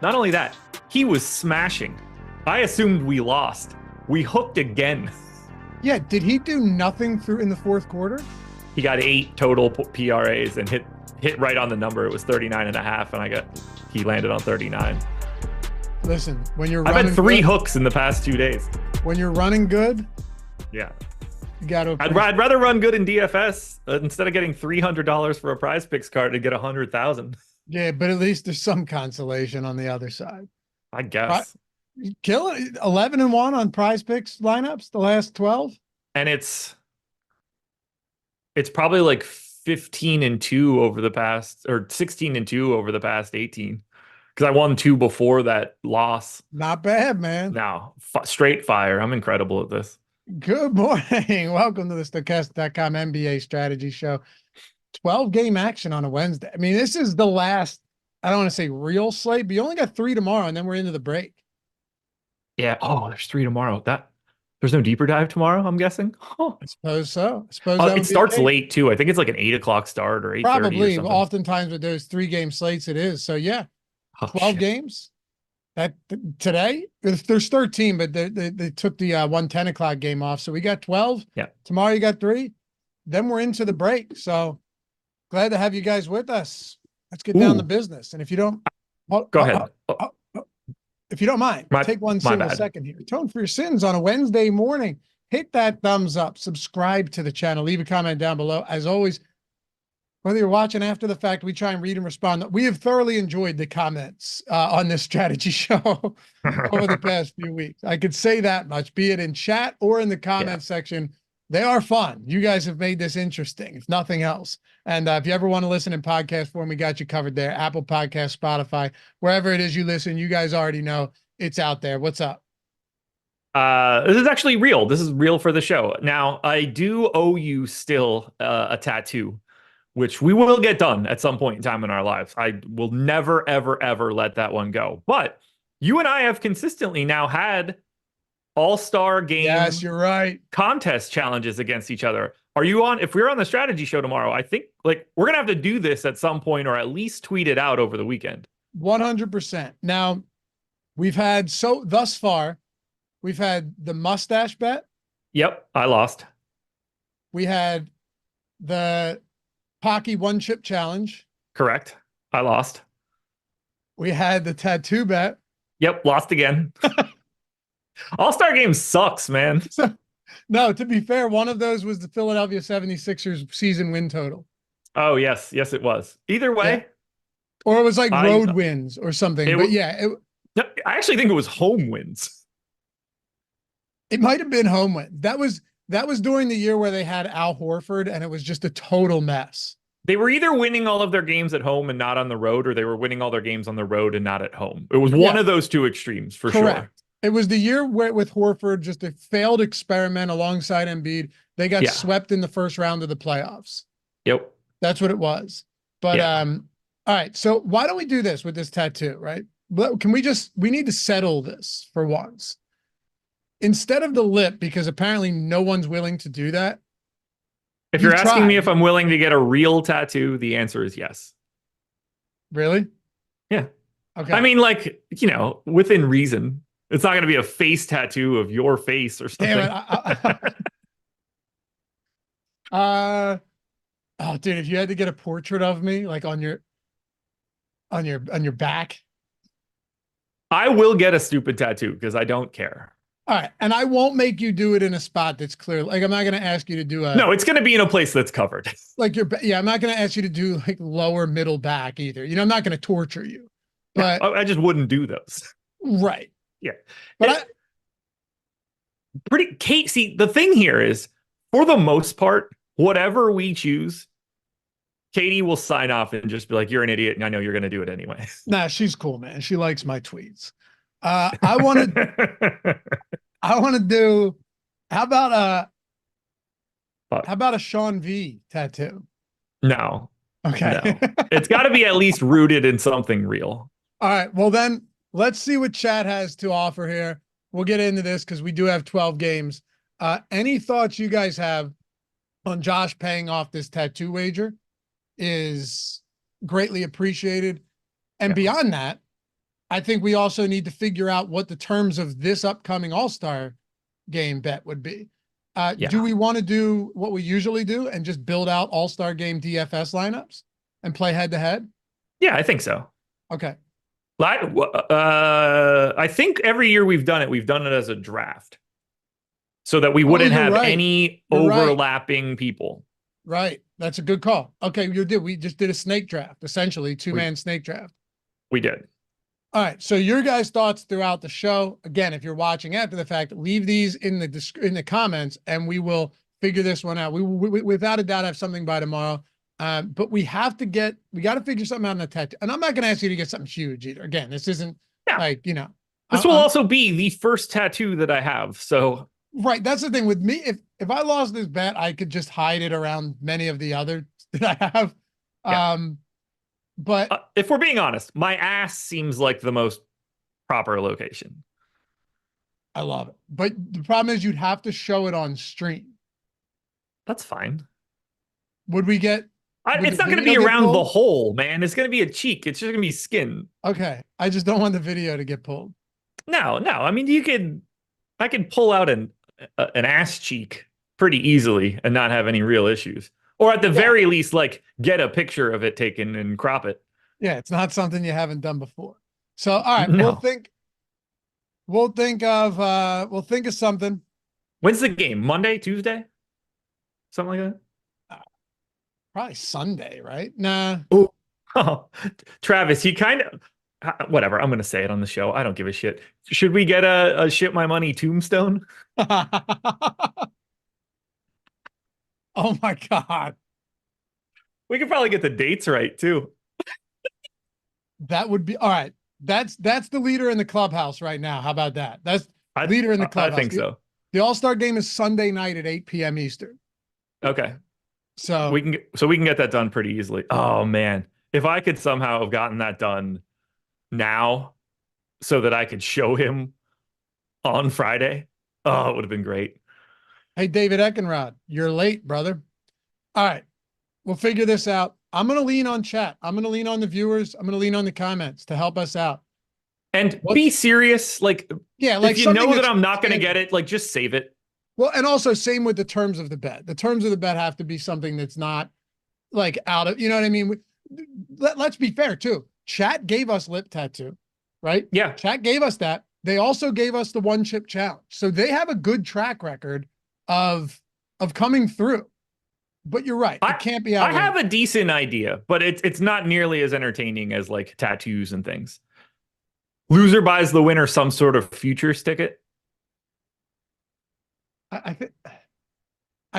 Not only that, he was smashing. I assumed we lost. We hooked again. Yeah, did he do nothing through in the fourth quarter? He got 8 total PRAs and hit right on the number. It was 39.5, and he landed on 39. Listen, when you're I've running had 3 good, hooks in the past 2 days. when you're running good, Yeah. you got to. I'd rather run good in DFS instead of getting $300 for a Prize Picks card to get 100,000. Yeah, but at least there's some consolation on the other side. I guess. Killing 11-1 on Prize Picks lineups the last 12, And it's probably like 15-2 over the past, or 16-2 over the past 18. Because I won 2 before that loss. not bad, man. Now, straight fire. I'm incredible at this. Good morning. Welcome to the Stochastic.com NBA strategy show. 12-game action on a Wednesday. I mean, this is the last, I don't want to say real slate, but you only got 3 tomorrow, and then we're into the break. Yeah. Oh, there's 3 tomorrow. There's no deeper dive tomorrow, I'm guessing. Oh. I suppose so. I suppose It starts late too. I think it's like an 8 o'clock start or 8:30. Probably. Or Oftentimes with those 3-game slates, it is. So yeah, 12 games. That today there's 13, but they took the 1:10 o'clock game off. So we got 12. Yeah. Tomorrow you got 3. Then we're into the break. So glad to have you guys with us. Let's get down to business. And if you don't, Go ahead. If you don't mind, take one single second here. Atone for your sins on a Wednesday morning. Hit that thumbs up, subscribe to the channel, leave a comment down below. As always, whether you're watching after the fact, we try and read and respond. We have thoroughly enjoyed the comments on this strategy show over the past few weeks. I could say that much, be it in chat or in the comment section. They are fun. You guys have made this interesting, if nothing else. And if you ever want to listen in podcast form, we got you covered there. Apple Podcast, Spotify, wherever it is you listen, you guys already know it's out there. What's up? This is actually real. This is real for the show. Now, I do owe you still a tattoo, which we will get done at some point in time in our lives. I will never, ever, ever let that one go. But you and I have consistently now had all-star game you're right, contest challenges against each other. Are you on? If we're on the strategy show tomorrow, I think like we're gonna have to do this at some point, or at least tweet it out over the weekend. 100%. Now we've had thus far we've had the mustache bet. Yep, I lost. We had the Pocky 1-chip challenge. Correct, I lost. We had the tattoo bet. Yep, lost again. All-star game sucks, man. So, no, to be fair, one of those was the Philadelphia 76ers season win total. Oh, yes, it was. Either way. Or it was like road wins or something. I actually think it was home wins. It might have been home wins. That was during the year where they had Al Horford, and it was just a total mess. They were either winning all of their games at home and not on the road, or they were winning all their games on the road and not at home. It was one of those two extremes for sure. It was the year where with Horford, just a failed experiment alongside Embiid. They got swept in the first round of the playoffs. Yep. That's what it was. But all right. So why don't we do this with this tattoo, right? Can we need to settle this for once. Instead of the lip, because apparently no one's willing to do that. If you're asking me if I'm willing to get a real tattoo, the answer is yes. Really? Yeah. Okay. I mean, like, within reason. It's not going to be a face tattoo of your face or something. Damn it. Oh, dude, if you had to get a portrait of me, like on your back. I will get a stupid tattoo because I don't care. All right. And I won't make you do it in a spot that's clear. Like, I'm not going to ask you to do no, it's going to be in a place that's covered. Like I'm not going to ask you to do like lower middle back either. I'm not going to torture you, but I just wouldn't do those. Right. Yeah. But Kate, see, the thing here is, for the most part, whatever we choose, Katie will sign off and just be like, you're an idiot, and I know you're going to do it anyway. Nah, she's cool, man. She likes my tweets. I want to do, how about a Sean V tattoo? No. Okay. No. It's got to be at least rooted in something real. All right. Well, then let's see what chat has to offer here. We'll get into this because we do have 12 games. Any thoughts you guys have on Josh paying off this tattoo wager is greatly appreciated. And beyond that, I think we also need to figure out what the terms of this upcoming All-Star game bet would be. Do we want to do what we usually do and just build out All-Star game DFS lineups and play head-to-head? Yeah, I think so. Okay. I think every year we've done it as a draft so that we wouldn't have any overlapping people. Right. That's a good call. Okay, we just did a snake draft, essentially two-man snake draft. We did. All right. So your guys' thoughts throughout the show. Again, if you're watching after the fact, leave these in the comments, and we will figure this one out. We without a doubt have something by tomorrow. But we got to figure something out in the tattoo. And I'm not going to ask you to get something huge either. Again, this isn't like, this will also be the first tattoo that I have. So right. That's the thing with me. If I lost this bet, I could just hide it around many of the others that I have. Yeah. But if we're being honest, my ass seems like the most proper location. I love it. But the problem is you'd have to show it on stream. That's fine. Would we get... it's not going to be around the hole, man. It's going to be a cheek. It's just going to be skin. Okay. I just don't want the video to get pulled. No. I mean, I could pull out an ass cheek pretty easily and not have any real issues. Or at the very least, like, get a picture of it taken and crop it. Yeah, it's not something you haven't done before. So, all right, no. we'll think of something. When's the game? Monday, Tuesday? Something like that? Probably Sunday, right? Nah. Oh, Travis, you kind of... Whatever, I'm going to say it on the show. I don't give a shit. Should we get a ship my money tombstone? Oh my God. We could probably get the dates right too. That would be all right. That's the leader in the clubhouse right now. How about that? That's leader in the clubhouse. I think so. The All-Star game is Sunday night at 8 p.m. Eastern. Okay. So we can get that done pretty easily. Oh man. If I could somehow have gotten that done now so that I could show him on Friday, oh, it would have been great. Hey, David Eckenrod, you're late, brother. All right. We'll figure this out. I'm going to lean on chat. I'm going to lean on the viewers. I'm going to lean on the comments to help us out. And be serious. Like, if you know that I'm not going to get it, like, just save it. Well, and also same with the terms of the bet. The terms of the bet have to be something that's not like out of, you know what I mean? Let's be fair too. Chat gave us lip tattoo, right? Yeah. Chat gave us that. They also gave us the one chip challenge. So they have a good track record of coming through. But you're right. It can't be out. I have a decent idea, but it's not nearly as entertaining as like tattoos and things. Loser buys the winner some sort of futures ticket. I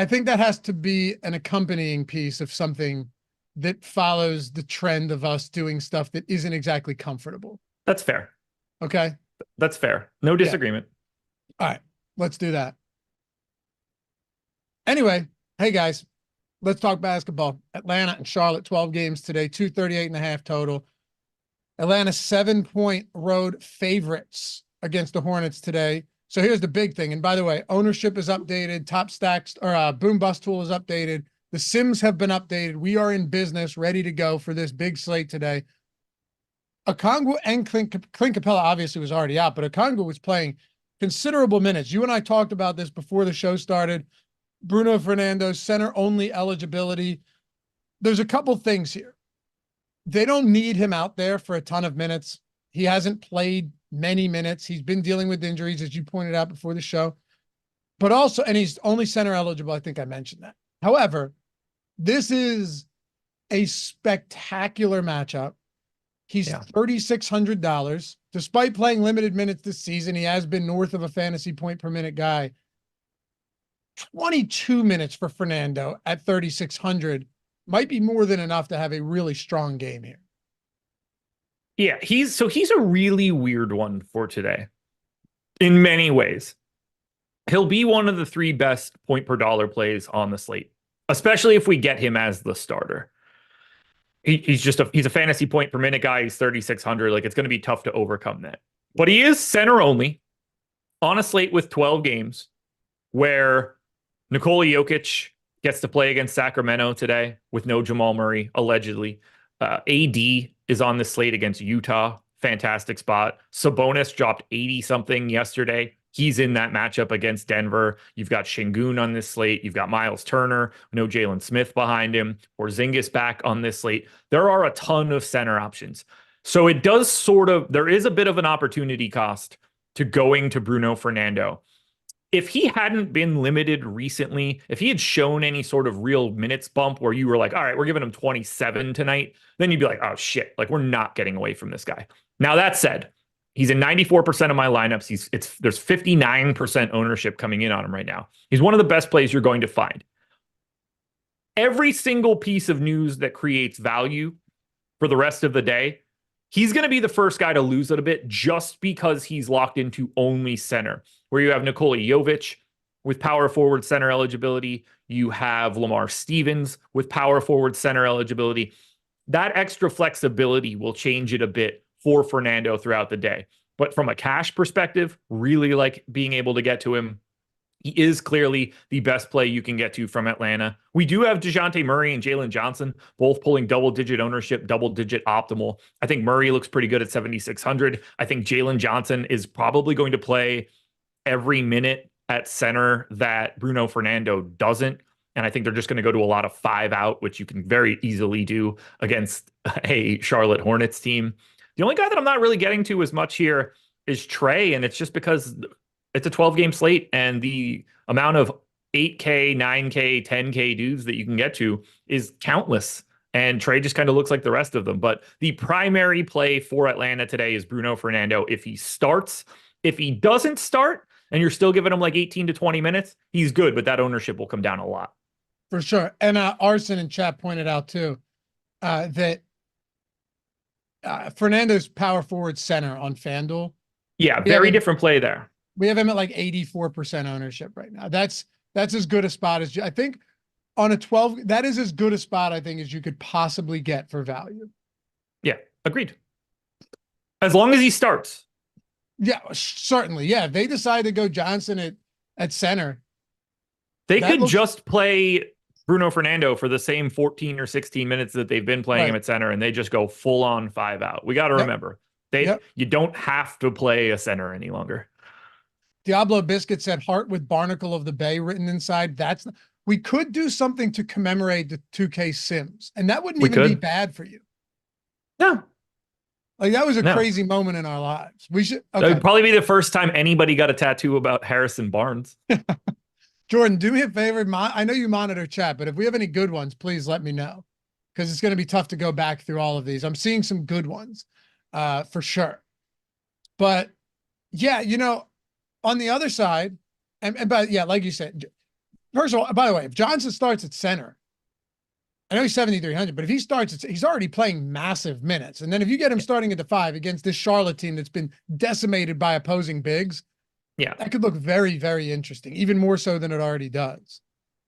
think that has to be an accompanying piece of something that follows the trend of us doing stuff that isn't exactly comfortable. That's fair. Okay. That's fair. No disagreement. Yeah. All right. Let's do that. Anyway, hey guys, let's talk basketball. Atlanta and Charlotte, 12 games today, 238.5 total. Atlanta 7-point road favorites against the Hornets today. So here's the big thing. And by the way, ownership is updated. Top stacks or Boom Bust tool is updated. The Sims have been updated. We are in business, ready to go for this big slate today. Okongwu and Clint Capella obviously was already out, but Okongwu was playing considerable minutes. You and I talked about this before the show started. Bruno Fernando's center-only eligibility. There's a couple things here. They don't need him out there for a ton of minutes. He hasn't played many minutes. He's been dealing with injuries, as you pointed out before the show. But also, and he's only center eligible. I think I mentioned that. However, this is a spectacular matchup. He's $3,600. Despite playing limited minutes this season, he has been north of a fantasy point per minute guy. 22 minutes for Fernando at 3,600 might be more than enough to have a really strong game here. Yeah, he's a really weird one for today in many ways. He'll be one of the 3 best point per dollar plays on the slate, especially if we get him as the starter. He's a fantasy point per minute guy. He's 3,600. Like, it's going to be tough to overcome that. But he is center only on a slate with 12 games where Nikola Jokic gets to play against Sacramento today with no Jamal Murray, allegedly. AD is on the slate against Utah fantastic spot. Sabonis dropped 80-something yesterday. He's in that matchup against Denver. You've got Şengün on this slate. You've got Miles Turner, no Jalen Smith behind him, or Porzingis back on this slate. There are a ton of center options. So it does there is a bit of an opportunity cost to going to Bruno Fernando. If he hadn't been limited recently, if he had shown any sort of real minutes bump where you were like, all right, we're giving him 27 tonight, then you'd be like, oh shit, like we're not getting away from this guy. Now that said, he's in 94% of my lineups. There's 59% ownership coming in on him right now. He's one of the best plays you're going to find. Every single piece of news that creates value for the rest of the day, he's going to be the first guy to lose it a bit just because he's locked into only center, where you have Nikola Jovic with power forward center eligibility. You have Lamar Stevens with power forward center eligibility. That extra flexibility will change it a bit for Fernando throughout the day. But from a cash perspective, really like being able to get to him. He is clearly the best play you can get to from Atlanta. We do have DeJounte Murray and Jalen Johnson, both pulling double-digit ownership, double-digit optimal. I think Murray looks pretty good at 7,600. I think Jalen Johnson is probably going to play every minute at center that Bruno Fernando doesn't. And I think they're just going to go to a lot of 5-out, which you can very easily do against a Charlotte Hornets team. The only guy that I'm not really getting to as much here is Trey, and it's just because it's a 12-game slate, and the amount of 8K, 9K, 10K dudes that you can get to is countless. And Trey just kind of looks like the rest of them. But the primary play for Atlanta today is Bruno Fernando. If he starts, if he doesn't start, and you're still giving him like 18 to 20 minutes, he's good, but that ownership will come down a lot. For sure. And Arson in chat pointed out too that Fernando's power forward center on FanDuel. Yeah, very different play there. We have him at like 84% ownership right now. That's as good a spot as I think on a 12. That is as good a spot I think as you could possibly get for value. Yeah, agreed. As long as he starts. Yeah, certainly. Yeah, if they decide to go Johnson at center, they could just play Bruno Fernando for the same 14 or 16 minutes that they've been playing him at center, and they just go full on 5-out. We got to remember you don't have to play a center any longer. Diablo Biscuit said heart with Barnacle of the Bay written inside. We could do something to commemorate the 2K Sims, and that wouldn't even be bad for you. No. Like that was a crazy moment in our lives. We should. Okay. That would probably be the first time anybody got a tattoo about Harrison Barnes. Jordan, do me a favor. I know you monitor chat, but if we have any good ones, please let me know, because it's going to be tough to go back through all of these. I'm seeing some good ones, for sure. But yeah, on the other side, like you said, first of all, by the way, if Johnson starts at center, I know he's 7,300, but if he starts, he's already playing massive minutes. And then if you get him starting at the 5 against this Charlotte team that's been decimated by opposing bigs, that could look very, very interesting, even more so than it already does.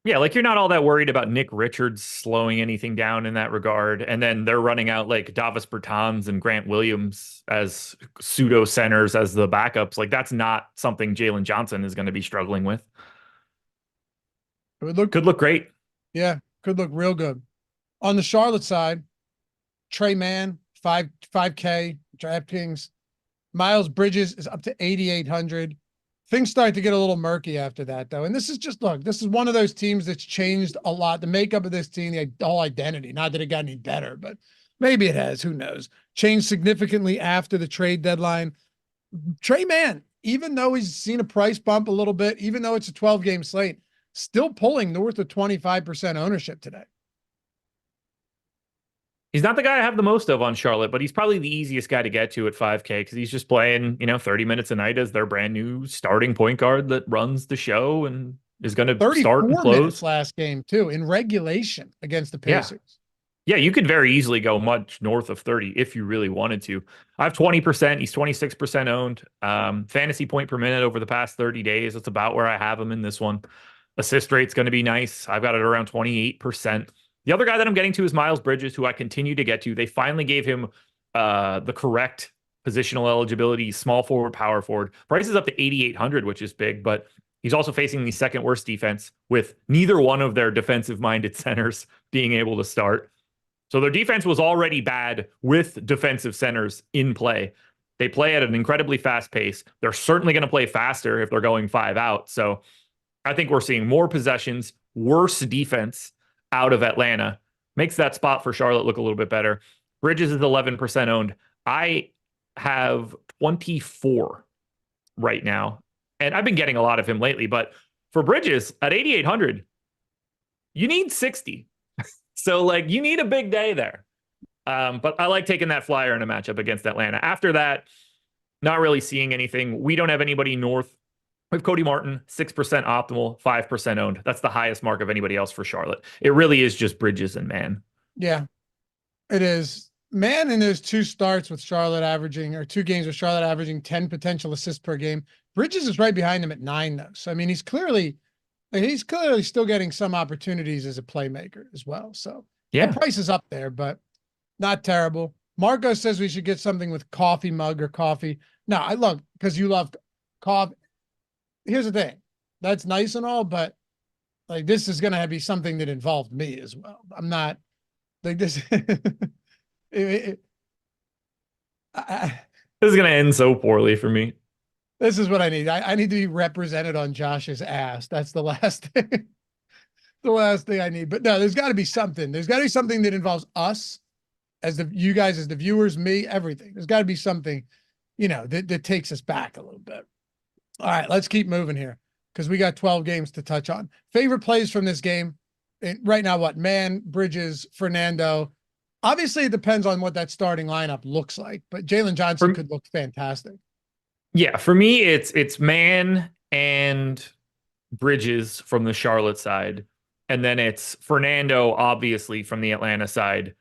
Yeah, like you're not all that worried about Nick Richards slowing anything down in that regard. And then they're running out like Davis Bertans and Grant Williams as pseudo centers as the backups. Like that's not something Jalen Johnson is going to be struggling with. It could look great. Yeah, could look real good. On the Charlotte side, Trey Mann, 5K, DraftKings. Miles Bridges is up to 8,800. Things start to get a little murky after that, though. And this is this is one of those teams that's changed a lot. The makeup of this team, the whole identity, not that it got any better, but maybe it has. Who knows? Changed significantly after the trade deadline. Trey Mann, even though he's seen a price bump a little bit, even though it's a 12-game slate, still pulling north of 25% ownership today. He's not the guy I have the most of on Charlotte, but he's probably the easiest guy to get to at 5K because he's just playing, 30 minutes a night as their brand new starting point guard that runs the show and is going to start and close. Minutes last game too in regulation against the Pacers. Yeah, you could very easily go much north of 30 if you really wanted to. I have 20%. He's 26% owned. Fantasy point per minute over the past 30 days. That's about where I have him in this one. Assist rate's going to be nice. I've got it around 28%. The other guy that I'm getting to is Miles Bridges, who I continue to get to. They finally gave him the correct positional eligibility, small forward, power forward. Price is up to 8,800, which is big, but he's also facing the second worst defense with neither one of their defensive-minded centers being able to start. So their defense was already bad with defensive centers in play. They play at an incredibly fast pace. They're certainly going to play faster if they're going 5 out. So I think we're seeing more possessions, worse defense out of Atlanta. Makes that spot for Charlotte look a little bit better. Bridges is 11% owned. I have 24 right now. And I've been getting a lot of him lately, but for Bridges at 8,800, you need 60. So like you need a big day there. But I like taking that flyer in a matchup against Atlanta. After that, not really seeing anything. We don't have anybody north. We have Cody Martin, 6% optimal, 5% owned. That's the highest mark of anybody else for Charlotte. It really is just Bridges and Mann. Yeah, it is. Mann in those 2 starts with Charlotte averaging, or 2 games with Charlotte averaging 10 potential assists per game. Bridges is right behind him at 9 though. So I mean, he's clearly still getting some opportunities as a playmaker as well. So yeah, the price is up there, but not terrible. Marco says we should get something with coffee mug or coffee. No, I love, because you love coffee. Here's the thing. That's nice and all, but like this is going to be something that involved me as well. I'm not like this. This is going to end so poorly for me. This is what I need. I need to be represented on Josh's ass. That's the last thing. The last thing I need. But no, there's got to be something. There's got to be something that involves us as you guys, as the viewers, me, everything. There's got to be something, that takes us back a little bit. All right, let's keep moving here because we got 12 games to touch on. Favorite plays from this game right now? What? Mann, Bridges, Fernando. Obviously, it depends on what that starting lineup looks like, but Jalen Johnson could look fantastic. Yeah, for me, it's Mann and Bridges from the Charlotte side, and then it's Fernando, obviously, from the Atlanta side.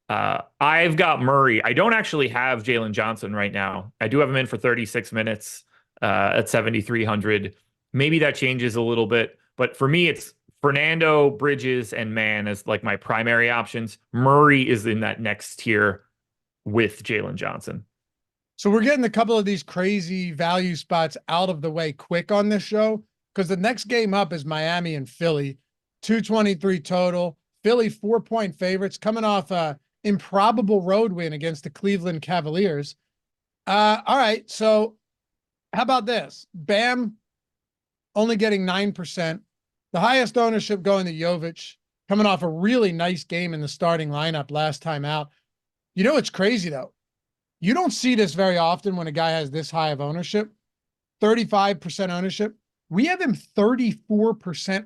I've got Murray. I don't actually have Jalen Johnson right now. I do have him in for 36 minutes at 7,300. Maybe that changes a little bit, but for me, it's Fernando, Bridges, and Mann as like my primary options. Murray is in that next tier with Jalen Johnson. So we're getting a couple of these crazy value spots out of the way quick on this show because the next game up is Miami and Philly, 223 total. Philly 4-point favorites coming off a improbable road win against the Cleveland Cavaliers. All right, so how about this? Bam only getting 9%. The highest ownership going to Jovic, coming off a really nice game in the starting lineup last time out. You know what's crazy though? You don't see this very often when a guy has this high of ownership, 35% ownership. We have him 34%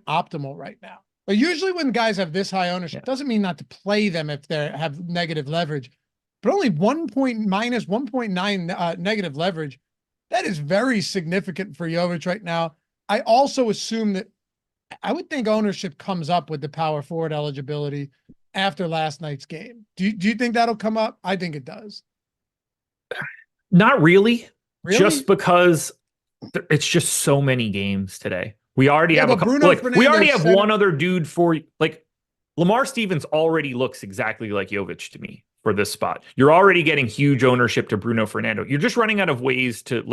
optimal right now. But usually when guys have this high ownership, doesn't mean not to play them if they have negative leverage, but only minus 1.9 negative leverage. That is very significant for Jovic right now. I also assume that I would think ownership comes up with the power forward eligibility after last night's game. Do you think that'll come up? I think it does. Not really. Just because it's just so many games today. We already have a couple, we already have one other dude for like Lamar Stevens already looks exactly like Jovic to me for this spot. You're already getting huge ownership to Bruno Fernando. You're just running out of ways to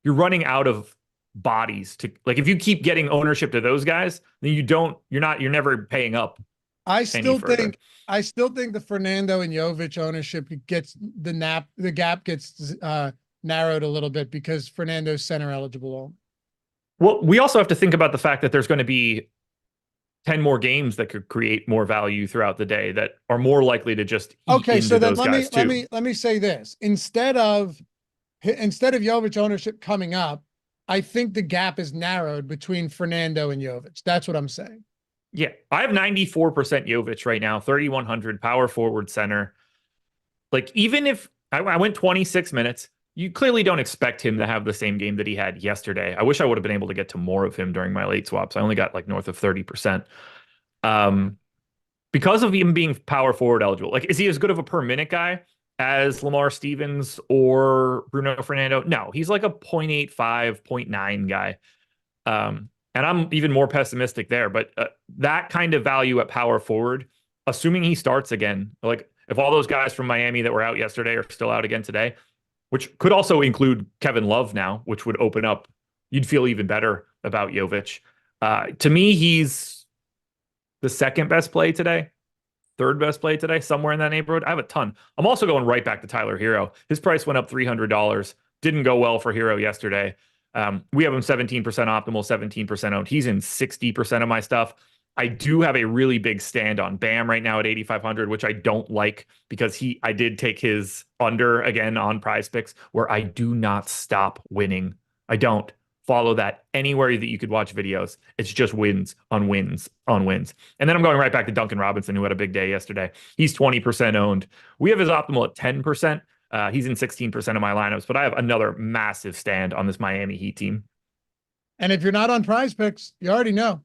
you're running out of bodies to if you keep getting ownership to those guys, then you're never paying up. I still think the Fernando and Jovic ownership gets the gap gets narrowed a little bit because Fernando's center eligible. Well, we also have to think about the fact that there's going to be 10 more games that could create more value throughout the day that are more likely to just okay. So then let me say this instead of Jovic ownership coming up, I think the gap is narrowed between Fernando and Jovic. That's what I'm saying. Yeah, I have 94% Jovic right now, 3,100 power forward center. Even if I went 26 minutes, you clearly don't expect him to have the same game that he had yesterday. I wish I would have been able to get to more of him during my late swaps. I only got north of 30%. Because of him being power forward eligible. Is he as good of a per minute guy as Lamar Stevens or Bruno Fernando? No, he's like a 0.85, 0.9 guy. And I'm even more pessimistic there, but that kind of value at power forward, assuming he starts again, if all those guys from Miami that were out yesterday are still out again today, which could also include Kevin Love now, which would open up, you'd feel even better about Jovic. To me, he's the second best play today. third best play today, somewhere in that neighborhood. I have a ton. I'm also going right back to Tyler Hero. His price went up $300. Didn't go well for Hero yesterday. We have him 17% optimal, 17% owned. He's in 60% of my stuff. I do have a really big stand on Bam right now at 8,500, which I don't like because I did take his under again on Prize Picks, where I do not stop winning. I don't follow that anywhere that you could watch videos. It's just wins on wins on wins. And then I'm going right back to Duncan Robinson, who had a big day yesterday. He's 20% owned. We have his optimal at 10%. He's in 16% of my lineups, but I have another massive stand on this Miami Heat team. And if you're not on Prize Picks, you already know.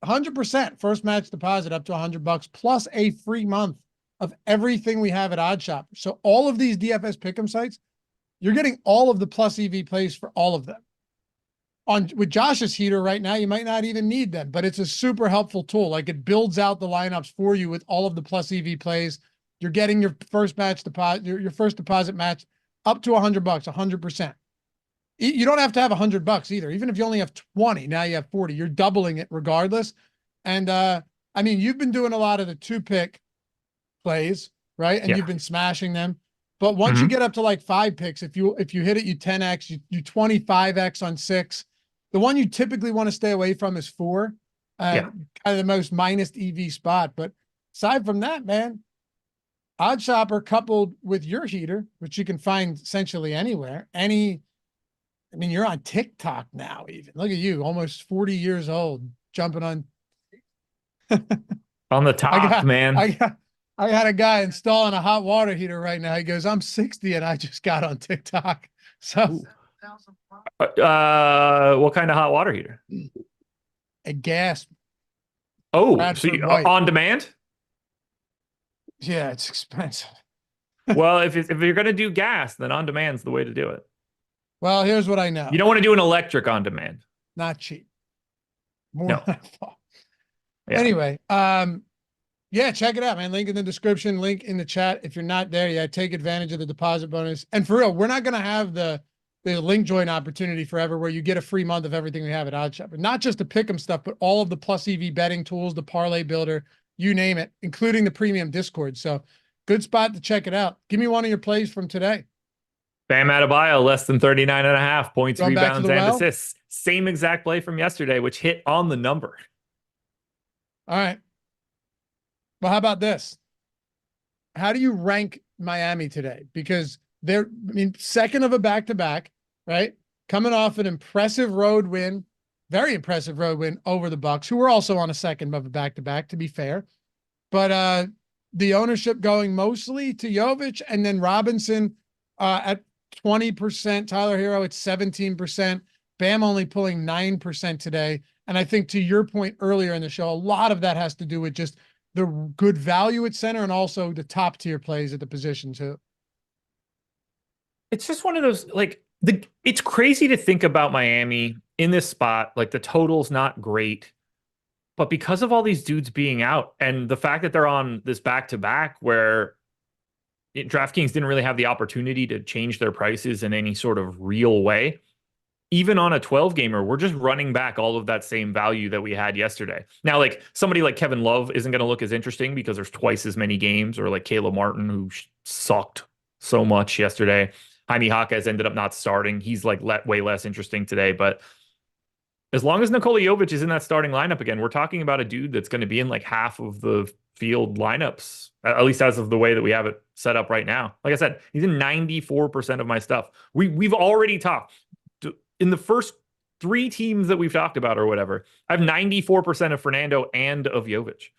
100% first match deposit up to $100 plus a free month of everything we have at OddsShopper. So all of these DFS pick'em sites, you're getting all of the plus EV plays for all of them. With Josh's heater right now, you might not even need them, but it's a super helpful tool. Like, it builds out the lineups for you with all of the plus EV plays. You're getting your first match deposit, your first deposit match up to $100, 100%. You don't have to have $100 either. Even if you only have 20, now you have 40. You're doubling it regardless. And I mean, you've been doing a lot of the 2-pick plays, right? And you've been smashing them. But once you get up to like 5 picks, if you hit it, you 10x, you 25x on 6. The one you typically want to stay away from is 4. Kind of the most minus EV spot. But aside from that, man, OddsShopper coupled with your heater, which you can find essentially anywhere. I mean, you're on TikTok now even. Look at you, almost 40 years old, jumping on. On the top, man. I got a guy installing a hot water heater right now. He goes, I'm 60 and I just got on TikTok. So what kind of hot water heater? A gas. Oh, so on demand? Yeah, it's expensive. Well, if you're going to do gas, then on demand's the way to do it. Well, here's what I know. You don't want to do an electric on demand. Not cheap. More no. than I thought. Yeah. Anyway, yeah, check it out, man. Link in the description, link in the chat. If you're not there, take advantage of the deposit bonus. And for real, we're not going to have the link join opportunity forever where you get a free month of everything we have at OddsShopper. Not just the pick'em stuff, but all of the plus EV betting tools, the parlay builder, you name it, including the premium Discord. So good spot to check it out. Give me one of your plays from today. Bam Adebayo, less than 39.5 points, rebounds, and assists. Same exact play from yesterday, which hit on the number. All right. Well, how about this? How do you rank Miami today? Because they're, second of a back-to-back, right? Coming off an impressive road win, very impressive road win over the Bucks, who were also on a second of a back-to-back, to be fair. But the ownership going mostly to Jovic, and then Robinson at 20%, Tyler Hero at 17%, Bam only pulling 9% today. And I think to your point earlier in the show, a lot of that has to do with just the good value at center and also the top tier plays at the position too. It's just one of those, like, it's crazy to think about Miami in this spot. Like, the total's not great, but because of all these dudes being out and the fact that they're on this back-to-back where DraftKings didn't really have the opportunity to change their prices in any sort of real way. Even on a 12 gamer, we're just running back all of that same value that we had yesterday. Now, like, somebody like Kevin Love isn't going to look as interesting because there's twice as many games, or like Caleb Martin, who sucked so much yesterday. Jaime Jaquez ended up not starting. He's like way less interesting today. But as long as Nikola Jovic is in that starting lineup again, we're talking about a dude that's going to be in like half of the field lineups, at least as of the way that we have it set up right now. Like I said, he's in 94% of my stuff. We've already talked in the first 3 teams that we've talked about or whatever. I have 94% of Fernando and of Jovic.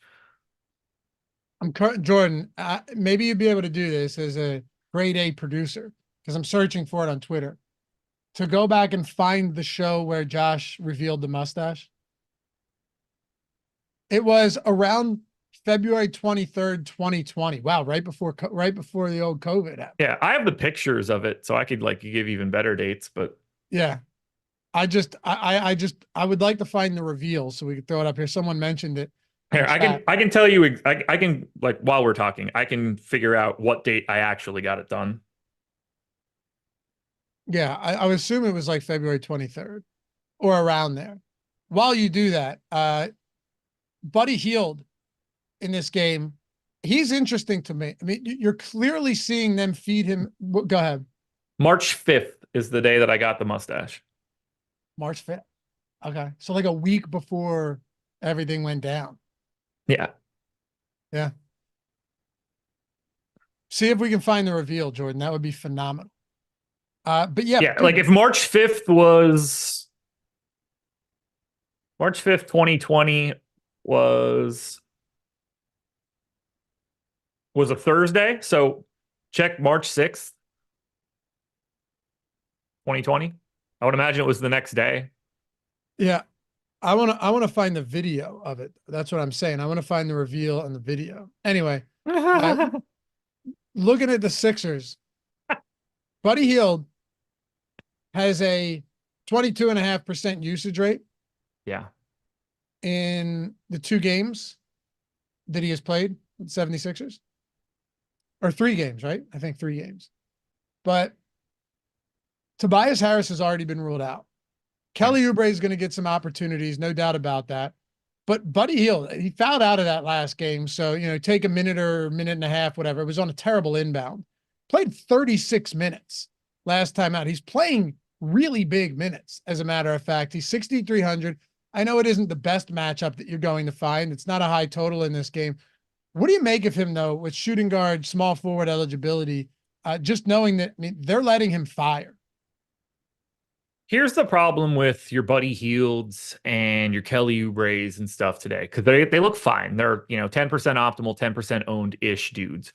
Jordan, maybe you'd be able to do this as a grade A producer, because I'm searching for it on Twitter, to go back and find the show where Josh revealed the mustache. It was around February 23rd, 2020. Wow, right before the old COVID happened. Yeah, I have the pictures of it, so I could like give even better dates, but yeah. I would like to find the reveal so we could throw it up here. Someone mentioned it. Here, I can tell you, I can, like, while we're talking, I can figure out what date I actually got it done. Yeah, I would assume it was like February 23rd or around there. While you do that, Buddy Hield in this game. He's interesting to me. I mean, you're clearly seeing them feed him. Go ahead. March 5th is the day that I got the mustache. March 5th. Okay. So like a week before everything went down. Yeah. Yeah. See if we can find the reveal, Jordan. That would be phenomenal. But yeah, like if March 5th was March 5th, 2020 was a Thursday. So check March 6th, 2020. I would imagine it was the next day. Yeah. I want to find the video of it. That's what I'm saying. I want to find the reveal on the video. Anyway, looking at the Sixers, Buddy Hield has a 22.5% usage rate. Yeah. In the 2 games that he has played with 76ers. Or 3 games, right? I think 3 games. But Tobias Harris has already been ruled out. Kelly Oubre is going to get some opportunities, no doubt about that. But Buddy Hield, he fouled out of that last game. So, take a minute or a minute and a half, whatever. It was on a terrible inbound. Played 36 minutes last time out. He's playing really big minutes, as a matter of fact. He's 6,300. I know it isn't the best matchup that you're going to find. It's not a high total in this game. What do you make of him, though, with shooting guard, small forward eligibility, just knowing that they're letting him fire? Here's the problem with your Buddy Hields and your Kelly Oubres and stuff today, because they look fine. They're 10% optimal, 10% owned-ish dudes.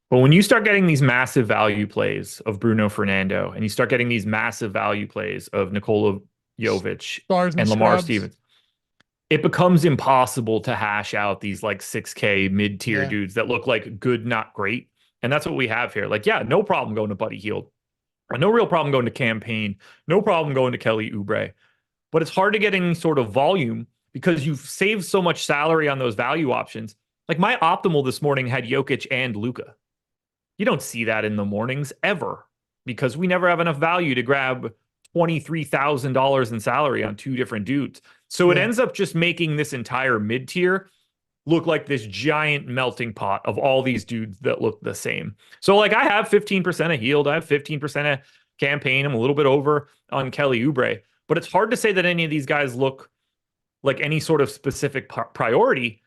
But when you start getting these massive value plays of Bruno Fernando, and you start getting these massive value plays of Nikola Jovic and Lamar Stevens, it becomes impossible to hash out these like 6K mid-tier dudes that look like good, not great. And that's what we have here. Like, yeah, no problem going to Buddy Hield. No real problem going to Campaign. No problem going to Kelly Oubre. But it's hard to get any sort of volume because you've saved so much salary on those value options. Like my optimal this morning had Jokic and Luka. You don't see that in the mornings ever because we never have enough value to grab $23,000 in salary on 2 different dudes. So it ends up just making this entire mid-tier look like this giant melting pot of all these dudes that look the same. So like I have 15% of Hield, I have 15% of Campaign. I'm a little bit over on Kelly Oubre, but it's hard to say that any of these guys look like any sort of specific priority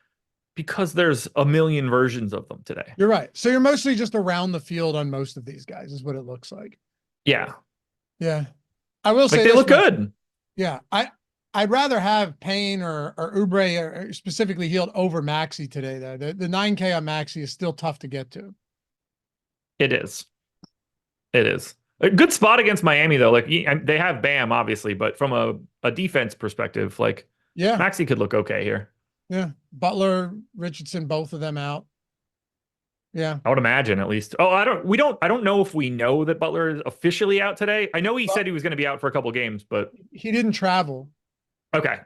because there's a million versions of them today. You're right. So you're mostly just around the field on most of these guys is what it looks like. Yeah. Yeah. I will say they look good. Yeah. I'd rather have Payne or Oubre or specifically Hield over Maxey today, though. The 9K on Maxey is still tough to get to. It is. A good spot against Miami, though. Like they have Bam, obviously, but from a defense perspective, like Maxey could look okay here. Yeah. Butler, Richardson, both of them out. Yeah. I would imagine at least. Oh, I don't know if we know that Butler is officially out today. I know he said he was going to be out for a couple games, but he didn't travel. Okay.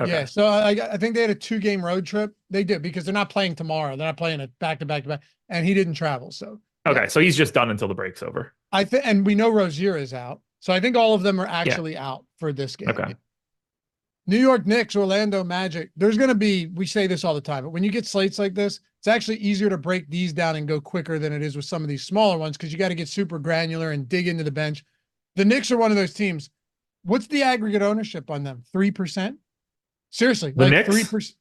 Yeah. So I think they had a 2-game road trip. They did because they're not playing tomorrow. They're not playing it back to back to back. And he didn't travel. So okay. So he's just done until the break's over. And we know Rozier is out. So I think all of them are actually out for this game. Okay. New York Knicks, Orlando Magic. There's going to be, we say this all the time, but when you get slates like this, it's actually easier to break these down and go quicker than it is with some of these smaller ones because you got to get super granular and dig into the bench. The Knicks are one of those teams. What's the aggregate ownership on them? 3%? Seriously, the Knicks? 3%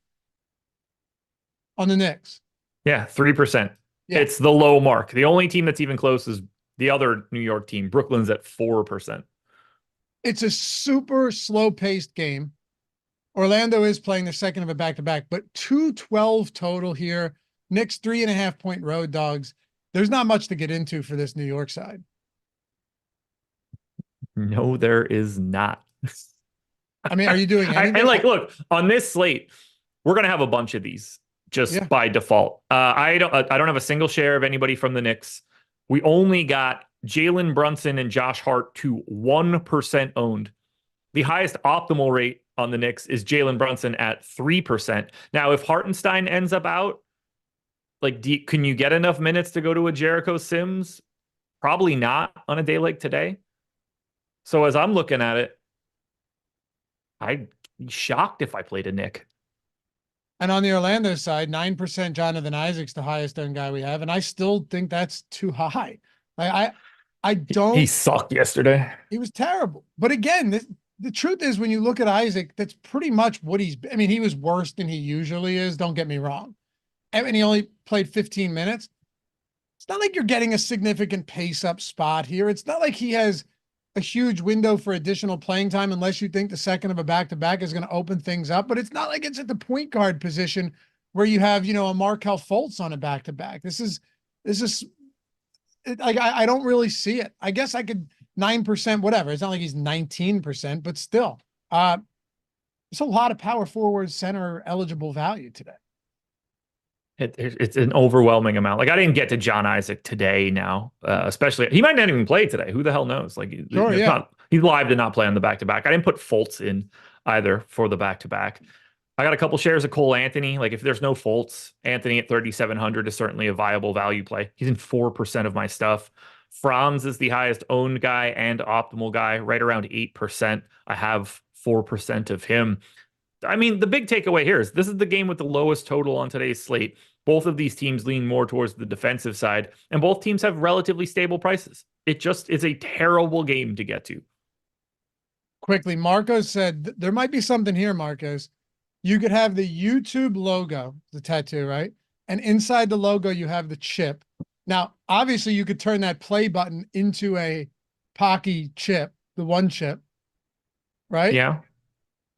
on the Knicks. Yeah, 3%. Yeah. It's the low mark. The only team that's even close is the other New York team. Brooklyn's at 4%. It's a super slow-paced game. Orlando is playing the second of a back-to-back, but 212 total here. Knicks 3.5-point road dogs. There's not much to get into for this New York side. No, there is not. I mean, are you doing anything? And like, look, on this slate, we're going to have a bunch of these just by default. I don't have a single share of anybody from the Knicks. We only got Jalen Brunson and Josh Hart to 1% owned. The highest optimal rate on the Knicks is Jalen Brunson at 3%. Now, if Hartenstein ends up out, like, can you get enough minutes to go to a Jericho Sims? Probably not on a day like today. So as I'm looking at it, I'd be shocked if I played a Nick. And on the Orlando side, 9% Jonathan Isaac's the highest owned guy we have, and I still think that's too high. I don't. He sucked yesterday. He was terrible. But again, the truth is, when you look at Isaac, that's pretty much what he's. I mean, he was worse than he usually is. Don't get me wrong. And he only played 15 minutes. It's not like you're getting a significant pace up spot here. It's not like he has a huge window for additional playing time, unless you think the second of a back-to-back is going to open things up. But it's not like it's at the point guard position where you have, a Markelle Fultz on a back-to-back. This is like, I don't really see it. I guess I could 9%, whatever. It's not like he's 19%, but still, there's a lot of power forward center eligible value today. It's an overwhelming amount. Like, I didn't get to John Isaac today now, especially he might not even play today. Who the hell knows? Like, sure, he's live to not play on the back-to-back. I didn't put Fultz in either for the back-to-back. I got a couple shares of Cole Anthony. Like, if there's no Fultz, Anthony at 3,700 is certainly a viable value play. He's in 4% of my stuff. Franz is the highest owned guy and optimal guy, right around 8%. I have 4% of him. I mean, the big takeaway here is this is the game with the lowest total on today's slate. Both of these teams lean more towards the defensive side, and both teams have relatively stable prices. It just is a terrible game to get to. Quickly, Marcos said there might be something here, Marcos. You could have the YouTube logo, the tattoo, right? And inside the logo, you have the chip. Now, obviously, you could turn that play button into a Pocky chip, the one chip, right? Yeah.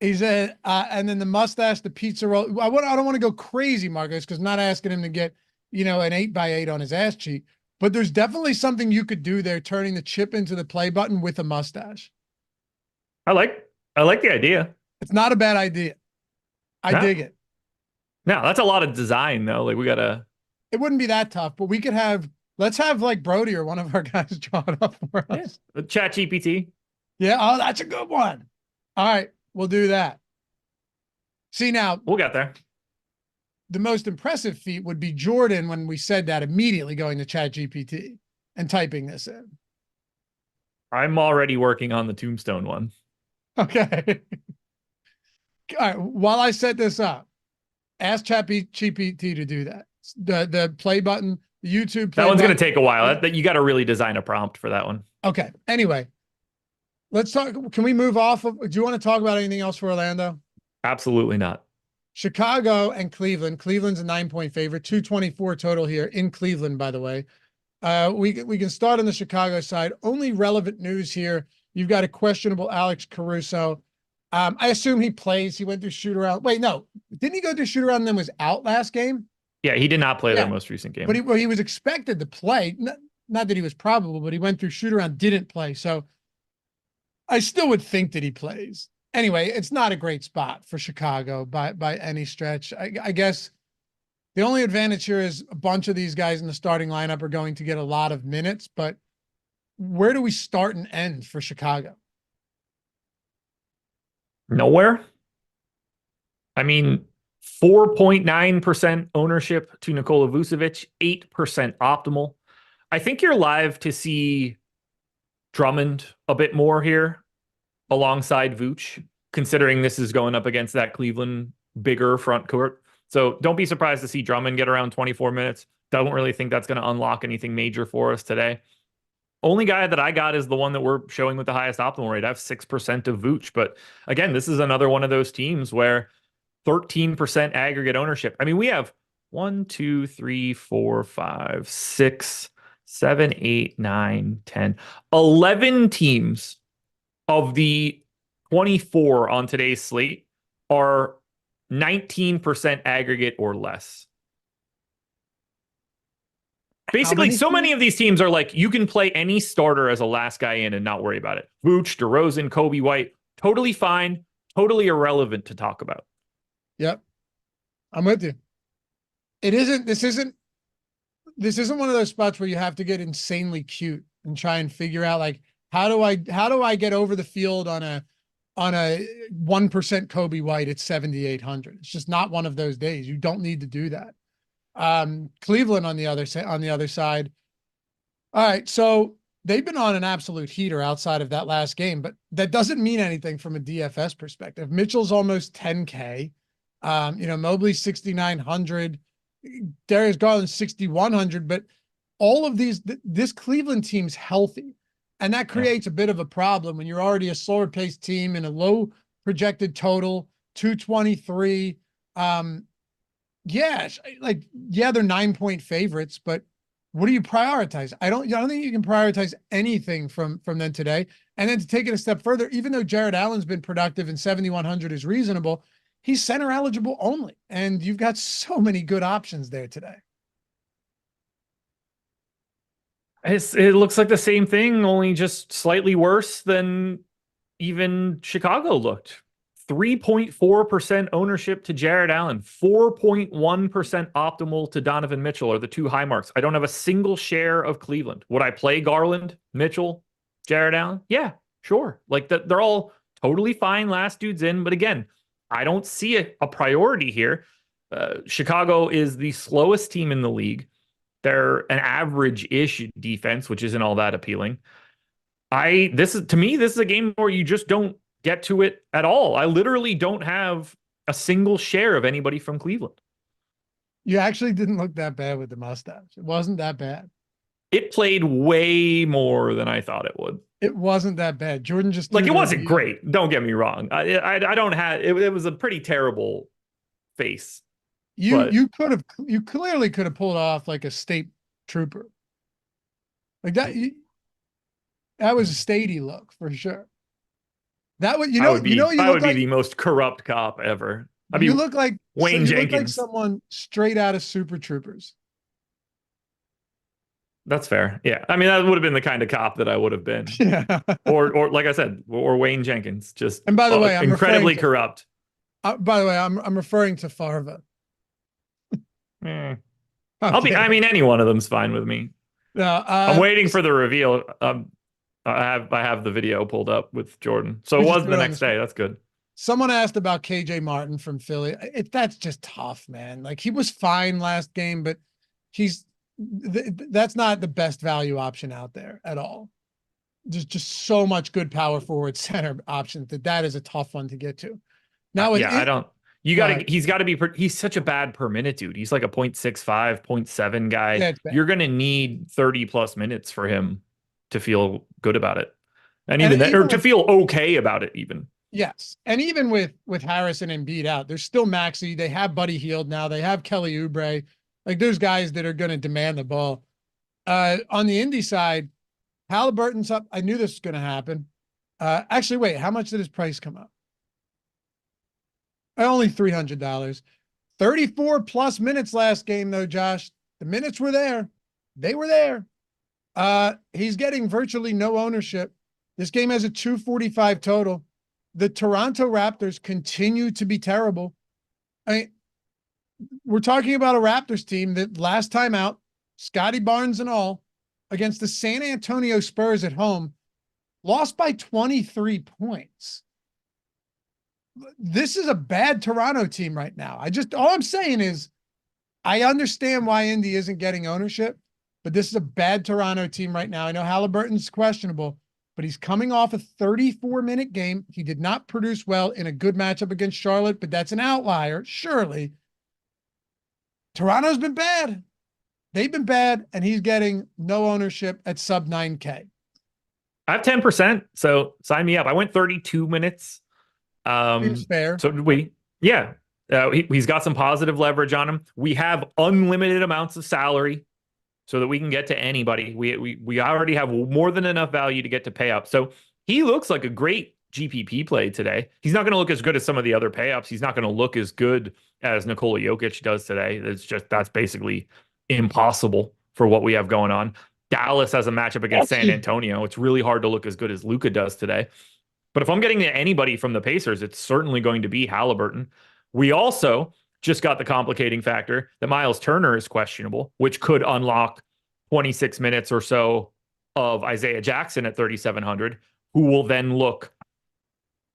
He said, and then the mustache, the pizza roll. I don't want to go crazy, Marcus, because I'm not asking him to get, an 8x8 on his ass cheek. But there's definitely something you could do there, turning the chip into the play button with a mustache. I like the idea. It's not a bad idea. I dig it. No, that's a lot of design, though. Like, we gotta. It wouldn't be that tough, but we could have. Let's have like Brody or one of our guys draw it up for us. Yeah. Chat GPT. Yeah. Oh, that's a good one. All right. We'll do that. See, now we'll get there. The most impressive feat would be Jordan, when we said that, immediately going to Chat GPT and typing this in. I'm already working on the tombstone one. Okay. All right. While I set this up, ask Chat GPT to do that. The play button, the YouTube play That one's going button. to take a while. You got to really design a prompt for that one. Okay. Anyway. Let's talk. Can we move off of? Do you want to talk about anything else for Orlando? Absolutely not. Chicago and Cleveland. Cleveland's a 9-point favorite, 224 total here in Cleveland, by the way. We can start on the Chicago side. Only relevant news here. You've got a questionable Alex Caruso. I assume he plays. He went through shoot around. Wait, no. Didn't he go through shoot around and then was out last game? Yeah, he did not play their most recent game. But he was expected to play. Not that he was probable, but he went through shoot around, didn't play. So I still would think that he plays. Anyway, it's not a great spot for Chicago by any stretch. I guess the only advantage here is a bunch of these guys in the starting lineup are going to get a lot of minutes, but where do we start and end for Chicago? Nowhere. I mean, 4.9% ownership to Nikola Vucevic, 8% optimal. I think you're live to see Drummond a bit more here alongside Vooch, considering this is going up against that Cleveland bigger front court. So don't be surprised to see Drummond get around 24 minutes. Don't really think that's going to unlock anything major for us today. Only guy that I got is the one that we're showing with the highest optimal rate. I have 6% of Vooch. But again, this is another one of those teams where 13% aggregate ownership. I mean, we have 1, 2, 3, 4, 5, 6, 7, 8, 9, 10, 11 teams of the 24 on today's slate are 19% aggregate or less. Basically, so many of these teams are like, you can play any starter as a last guy in and not worry about it. Vooch, DeRozan, Kobe White, totally fine, totally irrelevant to talk about. Yep. I'm with you. This isn't one of those spots where you have to get insanely cute and try and figure out, like, how do I get over the field on a 1% Kobe White at 7,800? It's just not one of those days. You don't need to do that. Cleveland on the other side. All right. So they've been on an absolute heater outside of that last game, but that doesn't mean anything from a DFS perspective. Mitchell's almost 10K. Mobley 6,900, Darius Garland 6,100, but all of this Cleveland team's healthy. And that creates a bit of a problem when you're already a slower paced team in a low projected total, 223. They're 9-point favorites, but what do you prioritize? I don't think you can prioritize anything from them today. And then to take it a step further, even though Jared Allen's been productive and 7,100 is reasonable, he's center eligible only. And you've got so many good options there today. It looks like the same thing, only just slightly worse than even Chicago looked. 3.4% ownership to Jared Allen, 4.1% optimal to Donovan Mitchell are the two high marks. I don't have a single share of Cleveland. Would I play Garland, Mitchell, Jared Allen? Yeah, sure. Like they're all totally fine. Last dude's in. But again, I don't see a priority here. Chicago is the slowest team in the league. They're an average-ish defense, which isn't all that appealing. This is a game where you just don't get to it at all. I literally don't have a single share of anybody from Cleveland. You actually didn't look that bad with the mustache. It wasn't that bad. It played way more than I thought it would. It wasn't that bad. Jordan just it wasn't great. Don't get me wrong. I don't have it. It was a pretty terrible face. You clearly could have pulled off like a state trooper. Like that. That was a statey look for sure. That would I would be the most corrupt cop ever. You look like Wayne Jenkins. You look like someone straight out of Super Troopers. That's fair. Yeah. I mean, that would have been the kind of cop that I would have been. Yeah. or like I said, or Wayne Jenkins, just and by the way, I'm incredibly corrupt. By the way, I'm referring to Farva. I mean, any one of them's fine with me. No, I'm waiting for the reveal. I have the video pulled up with Jordan. So it was the next day. That's good. Someone asked about KJ Martin from Philly. That's just tough, man. Like he was fine last game, but that's not the best value option out there at all. There's just so much good power forward center options that is a tough one to get to. Now, he's such a bad per minute dude. He's like a 0.65, 0.7 guy. Yeah, you're going to need 30 plus minutes for him to feel good about it. And even to feel okay about it even. Yes. And even with Harrison and Embiid out, there's still Maxey. They have Buddy Hield now. They have Kelly Oubre. Like there's guys that are going to demand the ball. On the Indy side, Halliburton's up. I knew this was going to happen. Actually, wait, how much did his price come up? Only $300. 34 plus minutes last game though, Josh. The minutes were there. They were there. He's getting virtually no ownership. This game has a 245 total. The Toronto Raptors continue to be terrible. I mean, we're talking about a Raptors team that last time out, Scotty Barnes and all, against the San Antonio Spurs at home, lost by 23 points. This is a bad Toronto team right now. All I'm saying is I understand why Indy isn't getting ownership, but this is a bad Toronto team right now. I know Halliburton's questionable, but he's coming off a 34-minute game. He did not produce well in a good matchup against Charlotte, but that's an outlier, surely. Toronto's been bad. They've been bad, and he's getting no ownership at sub 9K. I have 10%, so sign me up. I went 32 minutes. Seems fair. So did we. Yeah. He's got some positive leverage on him. We have unlimited amounts of salary so that we can get to anybody. We already have more than enough value to get to pay up. So he looks like a great GPP play today. He's not going to look as good as some of the other pay ups. He's not going to look as good as Nikola Jokic does today. That's basically impossible for what we have going on. Dallas has a matchup against San Antonio. It's really hard to look as good as Luka does today. But if I'm getting to anybody from the Pacers, it's certainly going to be Halliburton. We also just got the complicating factor that Miles Turner is questionable, which could unlock 26 minutes or so of Isaiah Jackson at 3,700, who will then look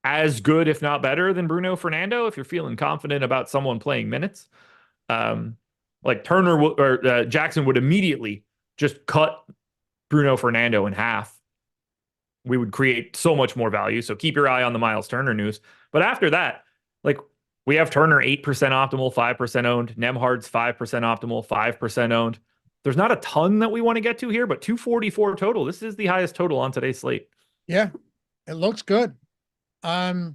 as good, if not better, than Bruno Fernando. If you're feeling confident about someone playing minutes, like Turner or Jackson would immediately just cut Bruno Fernando in half. We would create so much more value. So keep your eye on the Miles Turner news. But after that, like We have Turner 8% optimal, 5% owned. Nemhard's 5% optimal, 5% owned. There's not a ton that we want to get to here, but 244 total. This is the highest total on today's slate. Yeah, it looks good. And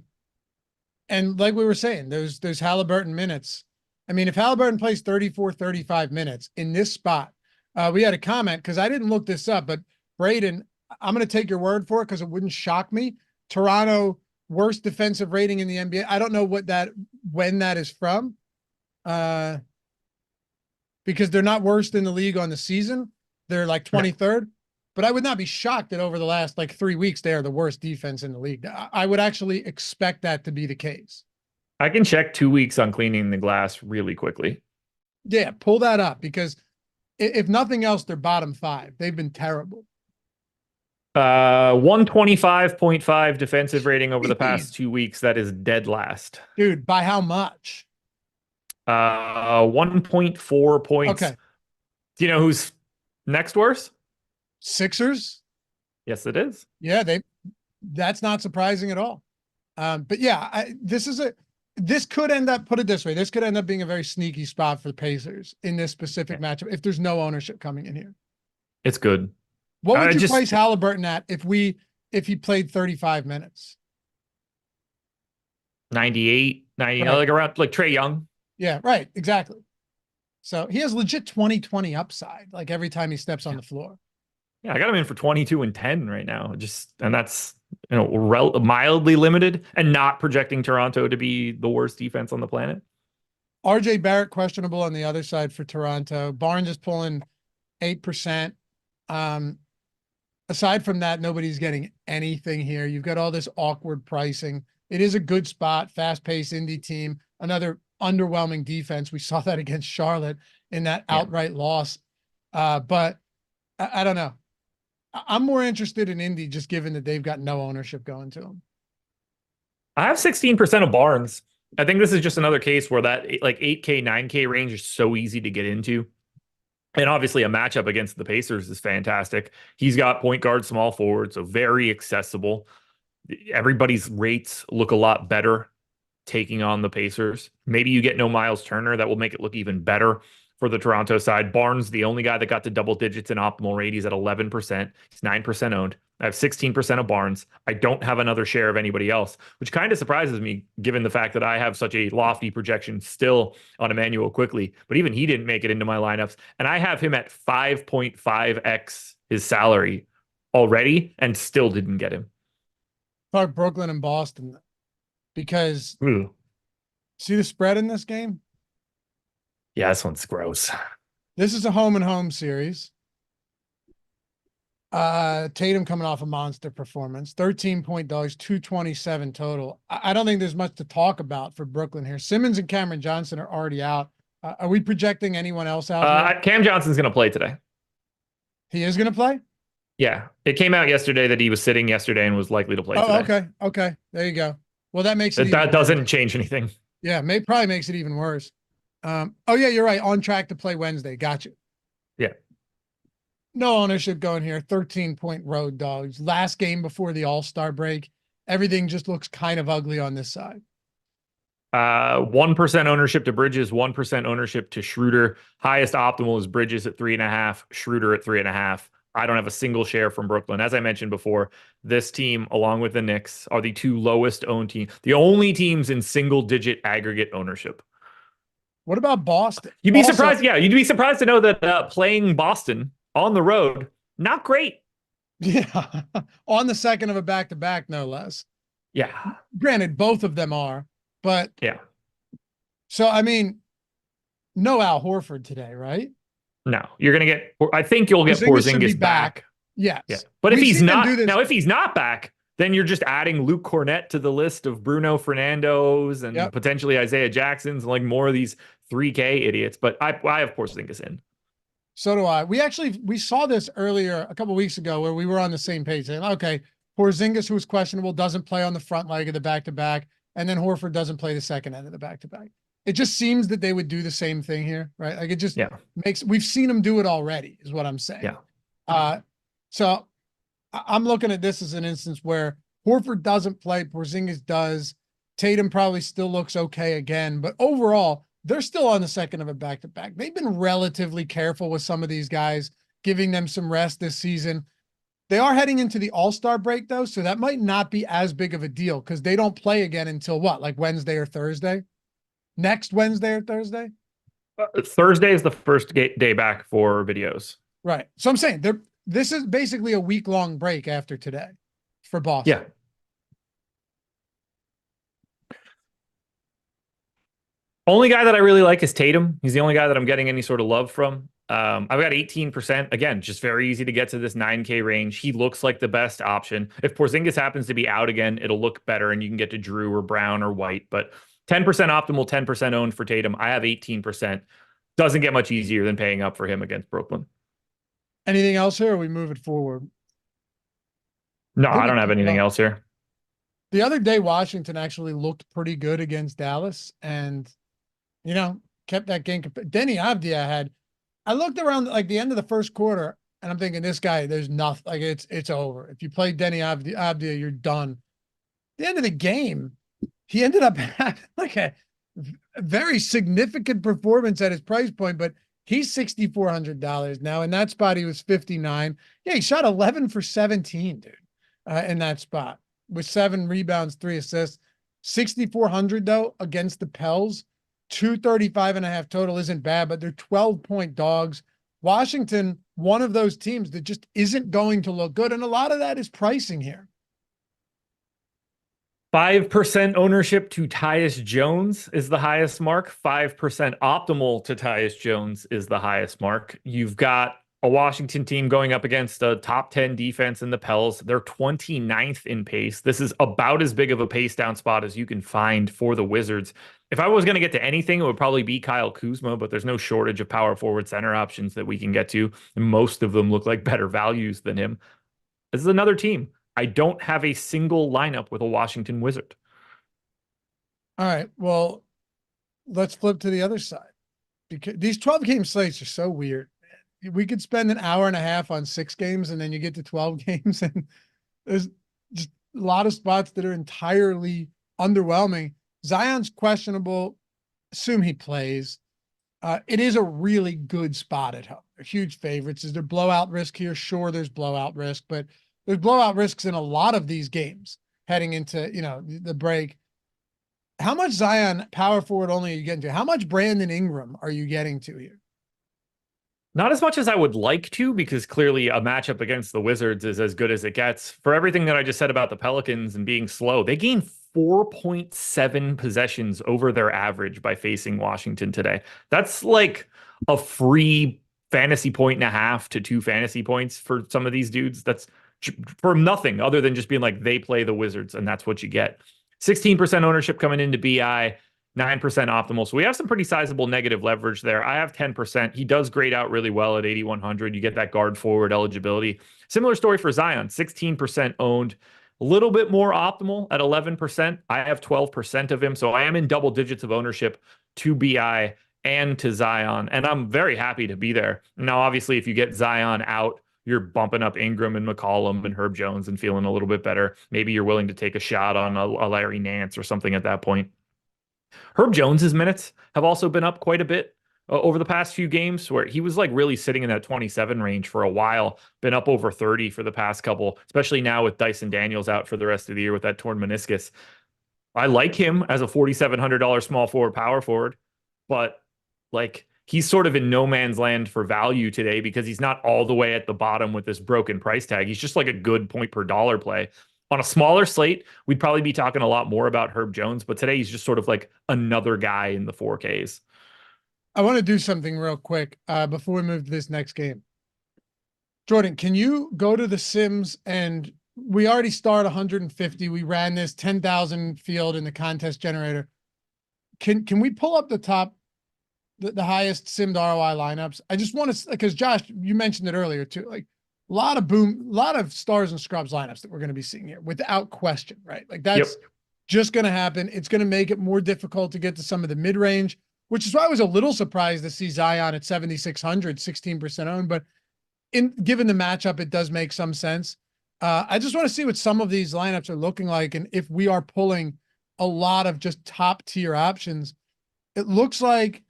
like we were saying, those Halliburton minutes. I mean, if Halliburton plays 34, 35 minutes in this spot, we had a comment because I didn't look this up, but Braden, I'm going to take your word for it because it wouldn't shock me. Toronto worst defensive rating in the NBA. I don't know when that is from, because they're not worst in the league on the season. They're like 23rd, but I would not be shocked that over the last like 3 weeks, they are the worst defense in the league. I would actually expect that to be the case. I can check 2 weeks on cleaning the glass really quickly. Yeah, pull that up because if nothing else, they're bottom 5. They've been terrible. 125.5 defensive rating over the past 2 weeks. That is dead last. Dude, by how much? 1.4 points. Okay. Do you know who's next worst? Sixers? Yes, it is. Yeah, that's not surprising at all. But yeah, this could end up, put it this way, this could end up being a very sneaky spot for the Pacers in this specific matchup if there's no ownership coming in here. It's good. What would you place Halliburton at if he played 35 minutes? 98, 90, right. Like around like Trae Young. Yeah, right. Exactly. So he has legit 20-20 upside, like every time he steps on the floor. Yeah, I got him in for 22 and 10 right now. And that's, mildly limited and not projecting Toronto to be the worst defense on the planet. RJ Barrett questionable on the other side for Toronto. Barnes is pulling 8%. Aside from that, nobody's getting anything here. You've got all this awkward pricing. It is a good spot, fast-paced indie team. Another underwhelming defense. We saw that against Charlotte in that outright loss. But I don't know. I'm more interested in Indy just given that they've got no ownership going to them. I have 16% of Barnes. I think this is just another case where that like 8K, 9K range is so easy to get into. And obviously a matchup against the Pacers is fantastic. He's got point guard, small forward, so very accessible. Everybody's rates look a lot better taking on the Pacers. Maybe you get no Miles Turner. That will make it look even better for the Toronto side. Barnes, the only guy that got to double digits in optimal rate, he's at 11%. He's 9% owned. I have 16% of Barnes. I don't have another share of anybody else, which kind of surprises me given the fact that I have such a lofty projection still on Emmanuel Quickly. But even he didn't make it into my lineups. And I have him at 5.5x his salary already and still didn't get him. Talk Brooklyn and Boston because see the spread in this game? Yeah, this one's gross. This is a home and home series. Tatum coming off a monster performance, 13-point dogs, 227 total. I don't think there's much to talk about for Brooklyn here. Simmons and Cameron Johnson are already out. Are we projecting anyone else out? Cam Johnson's going to play today. He is going to play? Yeah. It came out yesterday that he was sitting yesterday and was likely to play today. Okay. Okay. There you go. Well, that makes it that doesn't change anything. Yeah, probably makes it even worse. Oh yeah, you're right. On track to play Wednesday. Gotcha. Yeah. No ownership going here. 13-point road dogs. Last game before the All-Star break. Everything just looks kind of ugly on this side. 1% ownership to Bridges, 1% ownership to Schroeder. Highest optimal is Bridges at 3.5, Schroeder at 3.5. I don't have a single share from Brooklyn. As I mentioned before, this team, along with the Knicks, are the two lowest owned teams. The only teams in single-digit aggregate ownership. What about Boston? You'd be surprised. Yeah, you'd be surprised to know that playing Boston on the road, not great. Yeah, on the second of a back-to-back, no less. Yeah. Granted, both of them are, but yeah. So, I mean, no Al Horford today, right? No, you're going to get, I think you'll get Porzingis back. Yes. Yeah. But if he's not, now if he's not back, then you're just adding Luke Cornett to the list of Bruno Fernandos and potentially Isaiah Jacksons and like more of these 3K idiots. But I have Porzingis in. So do I. We saw this earlier a couple of weeks ago where we were on the same page saying, okay, Porzingis, who's questionable, doesn't play on the front leg of the back-to-back, and then Horford doesn't play the second end of the back-to-back. It just seems that they would do the same thing here, right? Like it just makes, we've seen them do it already is what I'm saying. Yeah. So I'm looking at this as an instance where Horford doesn't play, Porzingis does. Tatum probably still looks okay again, but overall, they're still on the second of a back-to-back. They've been relatively careful with some of these guys, giving them some rest this season. They are heading into the All-Star break, though, so that might not be as big of a deal because they don't play again until what, like Wednesday or Thursday? Next Wednesday or Thursday? Thursday is the first day back for videos. Right. So I'm saying this is basically a week-long break after today for Boston. Yeah. Only guy that I really like is Tatum. He's the only guy that I'm getting any sort of love from. I've got 18%. Again, just very easy to get to this 9K range. He looks like the best option. If Porzingis happens to be out again, it'll look better and you can get to Drew or Brown or White. But 10% optimal, 10% owned for Tatum. I have 18%. Doesn't get much easier than paying up for him against Brooklyn. Anything else here, or we move it forward? No, I don't have anything else here. The other day, Washington actually looked pretty good against Dallas and, kept that game. Denny Avdia I looked around like the end of the first quarter and I'm thinking this guy, there's nothing, like it's over. If you play Denny Avdia, you're done. At the end of the game, he ended up having like a very significant performance at his price point, but he's $6,400 now. In that spot, he was 59. Yeah, he shot 11 for 17, dude, in that spot with 7 rebounds, 3 assists. 6,400 though against the Pels. 235.5 total isn't bad, but they're 12-point dogs. Washington, one of those teams that just isn't going to look good, and a lot of that is pricing here. 5% ownership to Tyus Jones is the highest mark. 5% optimal to Tyus Jones is the highest mark. You've got a Washington team going up against a top 10 defense in the Pels. They're 29th in pace. This is about as big of a pace down spot as you can find for the Wizards. If I was going to get to anything, it would probably be Kyle Kuzma, but there's no shortage of power forward center options that we can get to. And most of them look like better values than him. This is another team. I don't have a single lineup with a Washington Wizard. All right. Well, let's flip to the other side because these 12-game slates are so weird. We could spend an hour and a half on 6 games and then you get to 12 games and there's just a lot of spots that are entirely underwhelming. Zion's questionable. Assume he plays. It is a really good spot at home. They're huge favorites. Is there blowout risk here? Sure, there's blowout risk, but there's blowout risks in a lot of these games heading into, the break. How much Zion power forward only are you getting to? How much Brandon Ingram are you getting to here? Not as much as I would like to, because clearly a matchup against the Wizards is as good as it gets. For everything that I just said about the Pelicans and being slow, they gained 4.7 possessions over their average by facing Washington today. That's like a free fantasy point and a half to 2 fantasy points for some of these dudes. That's for nothing other than just being like, they play the Wizards and that's what you get. 16% ownership coming into BI. 9% optimal. So we have some pretty sizable negative leverage there. I have 10%. He does grade out really well at 8,100. You get that guard forward eligibility. Similar story for Zion, 16% owned, a little bit more optimal at 11%. I have 12% of him. So I am in double digits of ownership to BI and to Zion. And I'm very happy to be there. Now, obviously, if you get Zion out, you're bumping up Ingram and McCollum and Herb Jones and feeling a little bit better. Maybe you're willing to take a shot on a Larry Nance or something at that point. Herb Jones's minutes have also been up quite a bit over the past few games, where he was like really sitting in that 27 range for a while, been up over 30 for the past couple, especially now with Dyson Daniels out for the rest of the year with that torn meniscus. I like him as a $4,700 small forward, power forward, but like he's sort of in no man's land for value today because he's not all the way at the bottom with this broken price tag. He's just like a good point per dollar play. On a smaller slate, we'd probably be talking a lot more about Herb Jones, but today he's just sort of like another guy in the 4Ks. I want to do something real quick before we move to this next game. Jordan, can you go to the Sims and we already start 150. We ran this 10,000 field in the contest generator. Can we pull up the top, the highest Simmed ROI lineups? I just want to, because Josh, you mentioned it earlier too, like a lot of stars and scrubs lineups that we're going to be seeing here without question, right? Like that's just going to happen. It's going to make it more difficult to get to some of the mid-range, which is why I was a little surprised to see Zion at 7,600, 16% owned, but given the matchup, it does make some sense. I just want to see what some of these lineups are looking like and if we are pulling a lot of just top tier options. It looks like,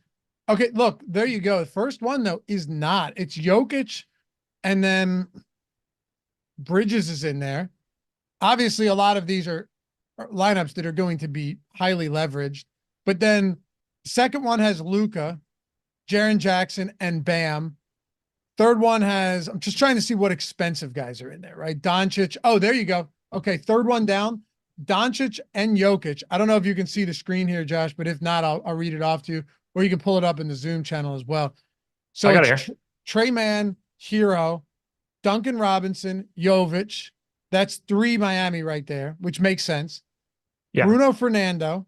okay, look, there you go. The first one though is not. It's Jokic, and then Bridges is in there. Obviously, a lot of these are lineups that are going to be highly leveraged. But then the second one has Luka, Jaren Jackson, and Bam. Third one has, I'm just trying to see what expensive guys are in there, right? Doncic. Oh, there you go. Okay, third one down. Doncic and Jokic. I don't know if you can see the screen here, Josh, but if not, I'll read it off to you, or you can pull it up in the Zoom channel as well. So I got it's it here. Trey Mann, Hero, Duncan Robinson, Jovic. That's 3 Miami right there, which makes sense. Yeah. Bruno Fernando,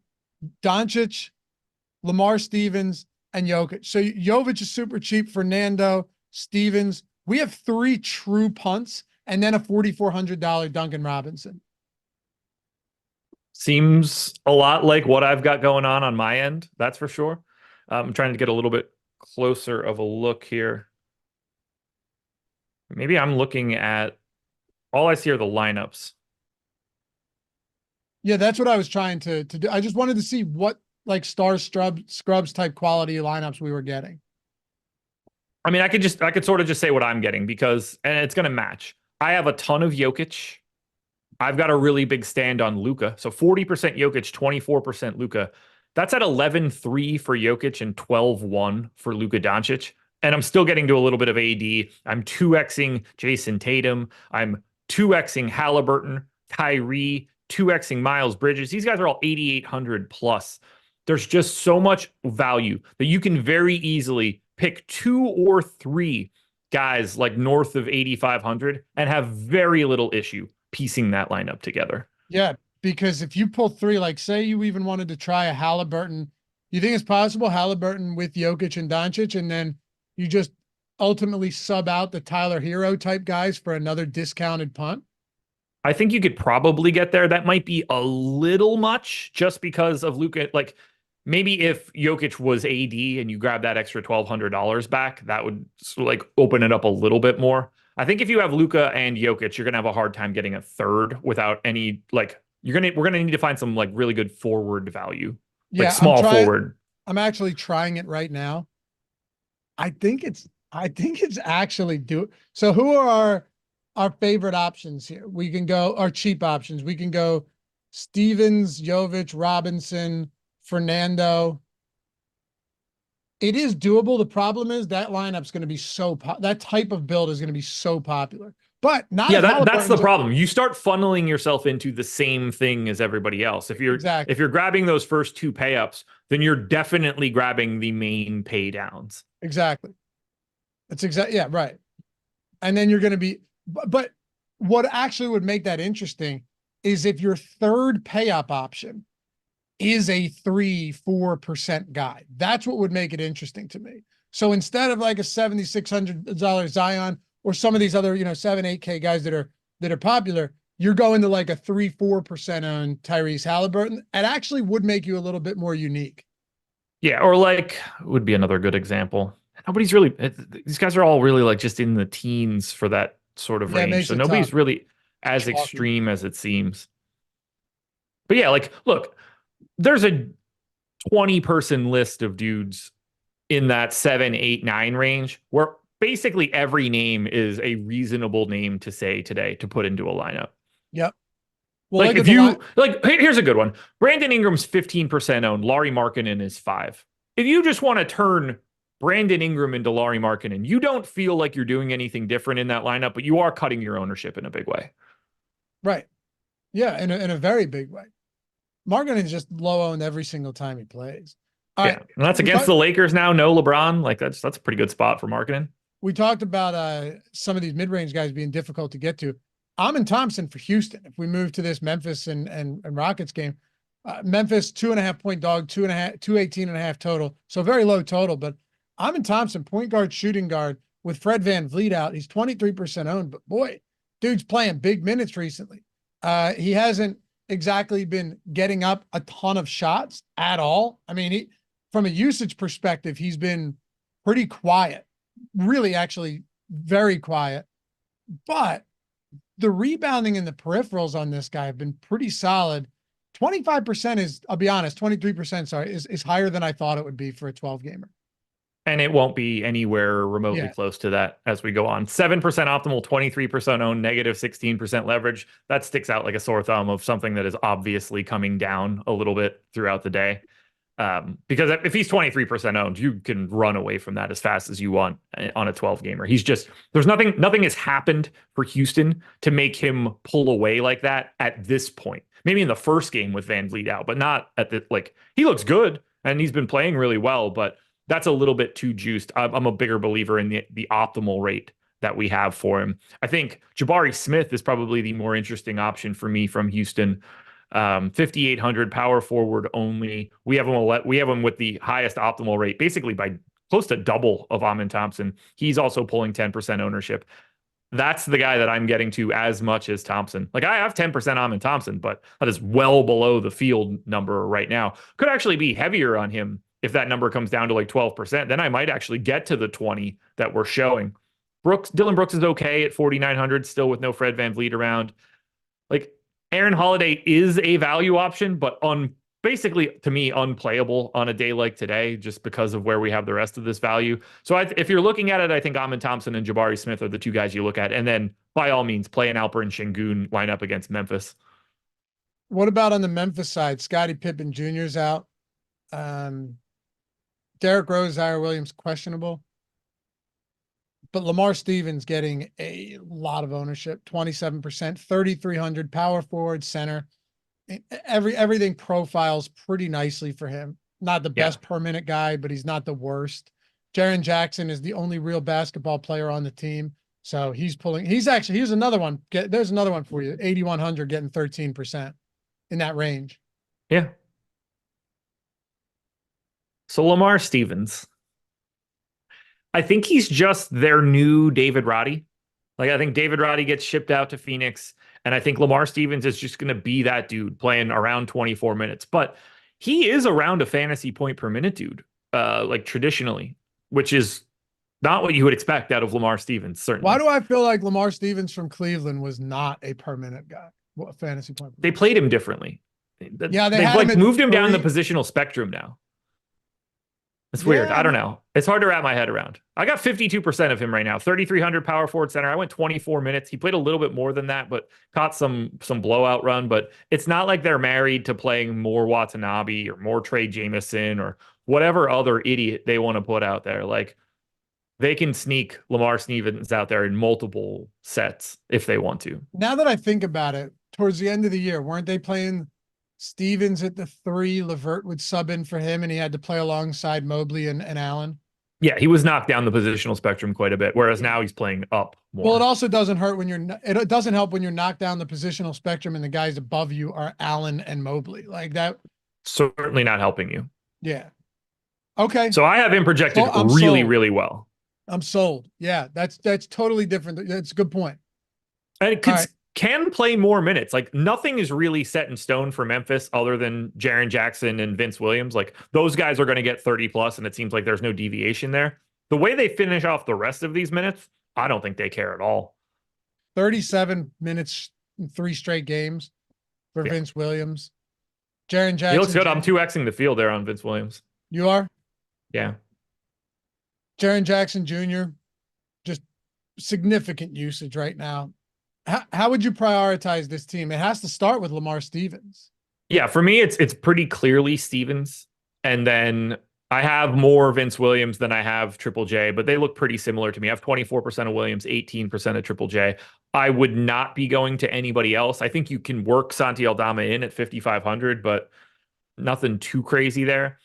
Doncic, Lamar Stevens, and Jokic. So Jovic is super cheap. Fernando, Stevens. We have 3 true punts and then a $4,400 Duncan Robinson. Seems a lot like what I've got going on my end. That's for sure. I'm trying to get a little bit closer of a look here. Maybe I'm looking at, all I see are the lineups. Yeah, that's what I was trying to do. I just wanted to see what like scrubs type quality lineups we were getting. I mean, I could sort of just say what I'm getting because, and it's going to match. I have a ton of Jokic. I've got a really big stand on Luka. So 40% Jokic, 24% Luka. That's at 11-3 for Jokic and 12-1 for Luka Doncic. And I'm still getting to a little bit of AD. I'm 2xing Jason Tatum. I'm 2xing Halliburton, Kyrie, 2xing Miles Bridges. These guys are all 8,800 plus. There's just so much value that you can very easily pick 2 or 3 guys like north of 8,500 and have very little issue piecing that lineup together. Yeah, because if you pull 3, like say you even wanted to try a Halliburton, you think it's possible Halliburton with Jokic and Doncic, and then you just ultimately sub out the Tyler Hero type guys for another discounted punt? I think you could probably get there. That might be a little much just because of Luka. Like maybe if Jokic was AD and you grab that extra $1,200 back, that would like open it up a little bit more. I think if you have Luka and Jokic, you're gonna have a hard time getting a third without any like we're gonna need to find some like really good forward value. Yeah, like small forward. I'm actually trying it right now. I think it's actually so who are our favorite options here? We can go our cheap options. We can go Stevens, Jovic, Robinson, Fernando. It is doable. The problem is that lineup's going to be that type of build is going to be so popular. But not that's the problem. You start funneling yourself into the same thing as everybody else. If you're grabbing those first 2 pay-ups, then you're definitely grabbing the main pay downs. Exactly. That's exactly, yeah, right. And then you're going to be, but what actually would make that interesting is if your third pay-up option is a 3-4% guy. That's what would make it interesting to me. So instead of like a $7,600 Zion or some of these other, 7-8K guys that are popular, you're going to like a 3-4% on Tyrese Halliburton. It actually would make you a little bit more unique. Yeah, or like would be another good example. Nobody's really, these guys are all really like just in the teens for that sort of range. So nobody's really as extreme as it seems. But yeah, like, look, there's a 20-person list of dudes in that 7, 8, 9 range where basically every name is a reasonable name to say today to put into a lineup. Yep. Well, like if you here's a good one. Brandon Ingram's 15% owned. Lauri Markkanen is 5. If you just want to turn Brandon Ingram into Lauri Markkanen, you don't feel like you're doing anything different in that lineup, but you are cutting your ownership in a big way. Right. Yeah, in a very big way. Markkanen's just low owned every single time he plays. All right. And that's against the Lakers now. No LeBron. Like that's a pretty good spot for Markkanen. We talked about some of these mid-range guys being difficult to get to. Amin Thompson for Houston. If we move to this Memphis and Rockets game, Memphis 2.5 point dog, 218.5 total. So very low total, but Amin Thompson, point guard, shooting guard with Fred VanVleet out. He's 23% owned, but boy, dude's playing big minutes recently. He hasn't exactly been getting up a ton of shots at all. I mean, from a usage perspective, he's been pretty quiet, really actually very quiet, but the rebounding and the peripherals on this guy have been pretty solid. 25% is, I'll be honest, 23%, sorry, is higher than I thought it would be for a 12 gamer. And it won't be anywhere remotely close to that as we go on. 7% optimal, 23% owned, negative 16% leverage. That sticks out like a sore thumb of something that is obviously coming down a little bit throughout the day. Because if he's 23% owned, you can run away from that as fast as you want on a 12 gamer. He's just, there's nothing has happened for Houston to make him pull away like that at this point. Maybe in the first game with Van Vliet out, but not at the, like, he looks good and he's been playing really well, but that's a little bit too juiced. I'm a bigger believer in the optimal rate that we have for him. I think Jabari Smith is probably the more interesting option for me from Houston. 5,800 power forward only. We have him with the highest optimal rate, basically by close to double of Amin Thompson. He's also pulling 10% ownership. That's the guy that I'm getting to as much as Thompson. Like, I have 10% Amin Thompson, but that is well below the field number right now. Could actually be heavier on him if that number comes down to like 12%. Then I might actually get to the 20 that we're showing. Dylan Brooks is okay at 4,900 still with no Fred VanVleet around. Like, Aaron Holiday is a value option, but basically, to me, unplayable on a day like today, just because of where we have the rest of this value. So if you're looking at it, I think Amin Thompson and Jabari Smith are the two guys you look at. And then, by all means, play an Alperen Şengün lineup against Memphis. What about on the Memphis side? Scottie Pippen Jr.'s out. Derrick Rose, Zaire Williams, questionable. But Lamar Stevens getting a lot of ownership, 27%, 3,300 power forward, center. Everything profiles pretty nicely for him. Not the best per minute guy, but he's not the worst. Jaren Jackson is the only real basketball player on the team. So he's another one. There's another one for you. 8,100 getting 13% in that range. Yeah. So Lamar Stevens, I think he's just their new David Roddy. Like, I think David Roddy gets shipped out to Phoenix, and I think Lamar Stevens is just going to be that dude playing around 24 minutes. But he is around a fantasy point per minute dude, like traditionally, which is not what you would expect out of Lamar Stevens, certainly. Why do I feel like Lamar Stevens from Cleveland was not a per minute guy? What fantasy point? They played him differently. Yeah, they've like moved him down the positional spectrum now. It's weird. I don't know. It's hard to wrap my head around. I got 52% of him right now. 3,300 power forward center. I went 24 minutes. He played a little bit more than that, but caught some blowout run. But it's not like they're married to playing more Watanabe or more Trey Jamison or whatever other idiot they want to put out there. Like, they can sneak Lamar Stevens out there in multiple sets if they want to. Now that I think about it, towards the end of the year, weren't they playing Stevens at the 3? Levert would sub in for him, and he had to play alongside Mobley and Allen. Yeah, he was knocked down the positional spectrum quite a bit, whereas now he's playing up more. Well, it also doesn't hurt it doesn't help when you're knocked down the positional spectrum and the guys above you are Allen and Mobley. Like that. Certainly not helping you. Yeah. Okay. So I have him projected really well. I'm sold. Yeah, that's totally different. That's a good point. And it can play more minutes. Like, nothing is really set in stone for Memphis other than Jaren Jackson and Vince Williams. Like, those guys are going to get 30 plus, and it seems like there's no deviation there. The way they finish off the rest of these minutes, I don't think they care at all. 37 minutes in 3 straight games for Vince Williams. Jaren Jackson. He looks good. I'm 2Xing the field there on Vince Williams. You are? Yeah. Jaren Jackson Jr., just significant usage right now. How would you prioritize this team? It has to start with Lamar Stevens. Yeah, for me, it's pretty clearly Stevens. And then I have more Vince Williams than I have Triple J, but they look pretty similar to me. I have 24% of Williams, 18% of Triple J. I would not be going to anybody else. I think you can work Santi Aldama in at 5,500, but nothing too crazy there.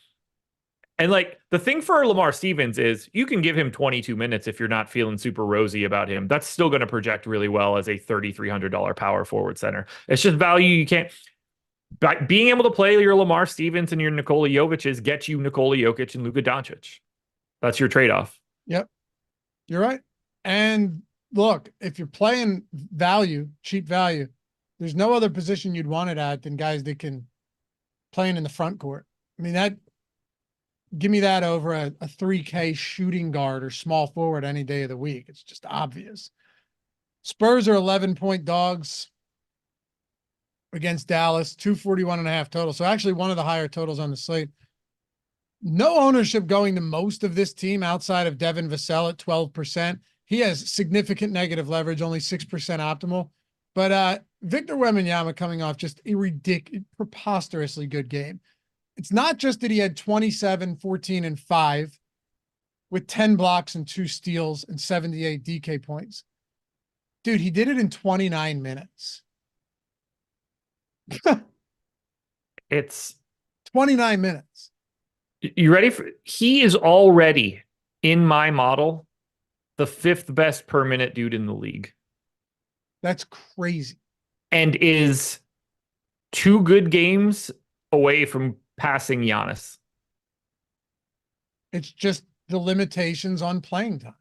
And like, the thing for Lamar Stevens is you can give him 22 minutes if you're not feeling super rosy about him. That's still going to project really well as a $3,300 power forward center. It's just value. You can't, by being able to play your Lamar Stevens and your Nikola Jovic's get you Nikola Jokic and Luka Doncic. That's your trade-off. Yep. You're right. And look, if you're playing value, cheap value, there's no other position you'd want it at than guys that can play in the front court. I mean, give me that over a 3K shooting guard or small forward any day of the week. It's just obvious. Spurs are 11-point dogs. against Dallas, 241.5 total. So actually one of the higher totals on the slate. No ownership going to most of this team outside of Devin Vassell at 12%. He has significant negative leverage, only 6% optimal. But Victor Wembanyama coming off just a ridiculous, preposterously good game. It's not just that he had 27, 14, and 5 with 10 blocks and 2 steals and 78 DK points. Dude, he did it in 29 minutes. It's 29 minutes. You ready for he is already in my model the 5th best per minute dude in the league. That's crazy. And is 2 good games away from passing Giannis. It's just the limitations on playing time.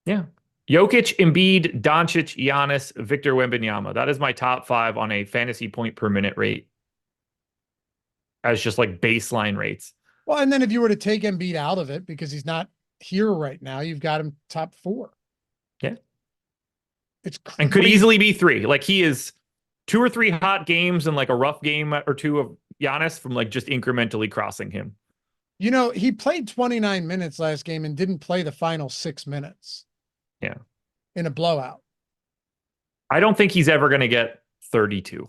Yeah. Jokic, Embiid, Doncic, Giannis, Victor Wembanyama. That is my top 5 on a fantasy point per minute rate. As just like baseline rates. Well, and then if you were to take Embiid out of it because he's not here right now, you've got him top 4. Yeah. It's crazy. And could easily be 3. Like he is 2 or 3 hot games and like a rough game or 2 of Giannis from like just incrementally crossing him. You know, he played 29 minutes last game and didn't play the final 6 minutes. Yeah. In a blowout. I don't think he's ever going to get 32.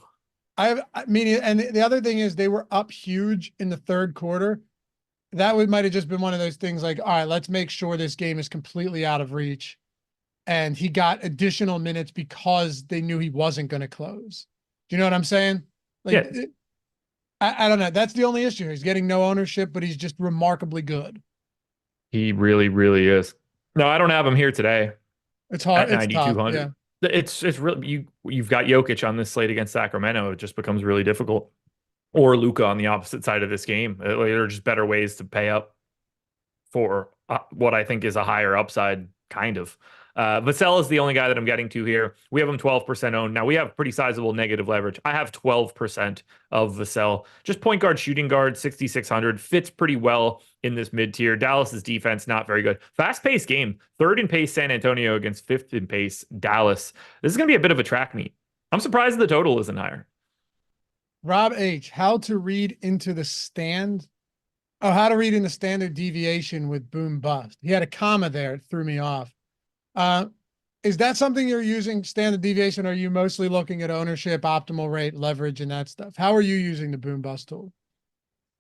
I mean, and the other thing is they were up huge in the third quarter. That might have just been one of those things like, all right, let's make sure this game is completely out of reach. And he got additional minutes because they knew he wasn't going to close. Do you know what I'm saying? Like, yeah. I don't know. That's the only issue. He's getting no ownership, but he's just remarkably good. He really, really is. No, I don't have him here today. It's hard. At 9,200. Yeah. It's really you've got Jokic on this slate against Sacramento. It just becomes really difficult. Or Luka on the opposite side of this game. There are just better ways to pay up for what I think is a higher upside, kind of. Vassell is the only guy that I'm getting to here. We have him 12% owned. Now, we have pretty sizable negative leverage. I have 12% of Vassell. Just point guard, shooting guard, 6,600. Fits pretty well in this mid-tier. Dallas's defense, not very good. Fast-paced game. 3rd in pace San Antonio against 5th in pace Dallas. This is going to be a bit of a track meet. I'm surprised the total isn't higher. Rob H., how to read into the stand? Oh, how to read in the standard deviation with boom bust. He had a comma there. It threw me off. Is that something you're using, standard deviation? Or are you mostly looking at ownership, optimal rate, leverage, and that stuff? How are you using the boom bust tool?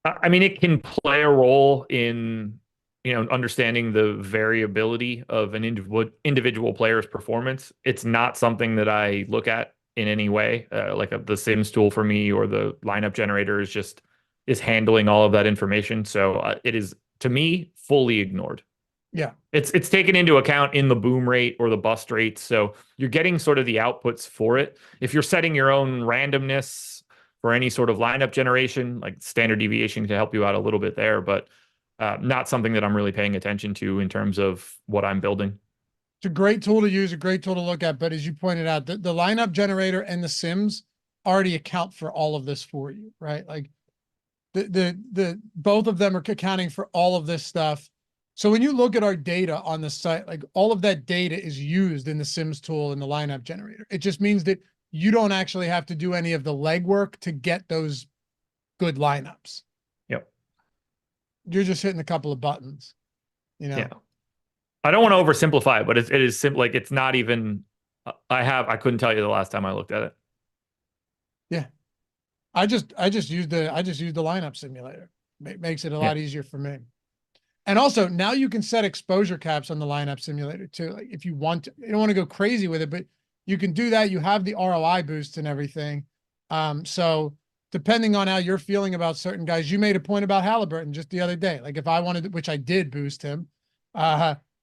I mean, it can play a role in, understanding the variability of an individual player's performance. It's not something that I look at in any way. The Sims tool for me or the lineup generator is handling all of that information. So it is, to me, fully ignored. Yeah. It's taken into account in the boom rate or the bust rate. So you're getting sort of the outputs for it. If you're setting your own randomness for any sort of lineup generation, like standard deviation can help you out a little bit there, but not something that I'm really paying attention to in terms of what I'm building. It's a great tool to use, a great tool to look at. But as you pointed out, the lineup generator and the Sims already account for all of this for you, right? Like the both of them are accounting for all of this stuff. So when you look at our data on the site, like all of that data is used in the Sims tool and the lineup generator. It just means that you don't actually have to do any of the legwork to get those good lineups. Yep. You're just hitting a couple of buttons, Yeah. I don't want to oversimplify it, but it is simple. Like it's not even, I couldn't tell you the last time I looked at it. Yeah. I just used the lineup simulator. It makes it a lot easier for me. And also now you can set exposure caps on the lineup simulator too. Like if you want to, you don't want to go crazy with it, but you can do that. You have the ROI boost and everything. So depending on how you're feeling about certain guys, you made a point about Halliburton just the other day. Like if I wanted, which I did boost him,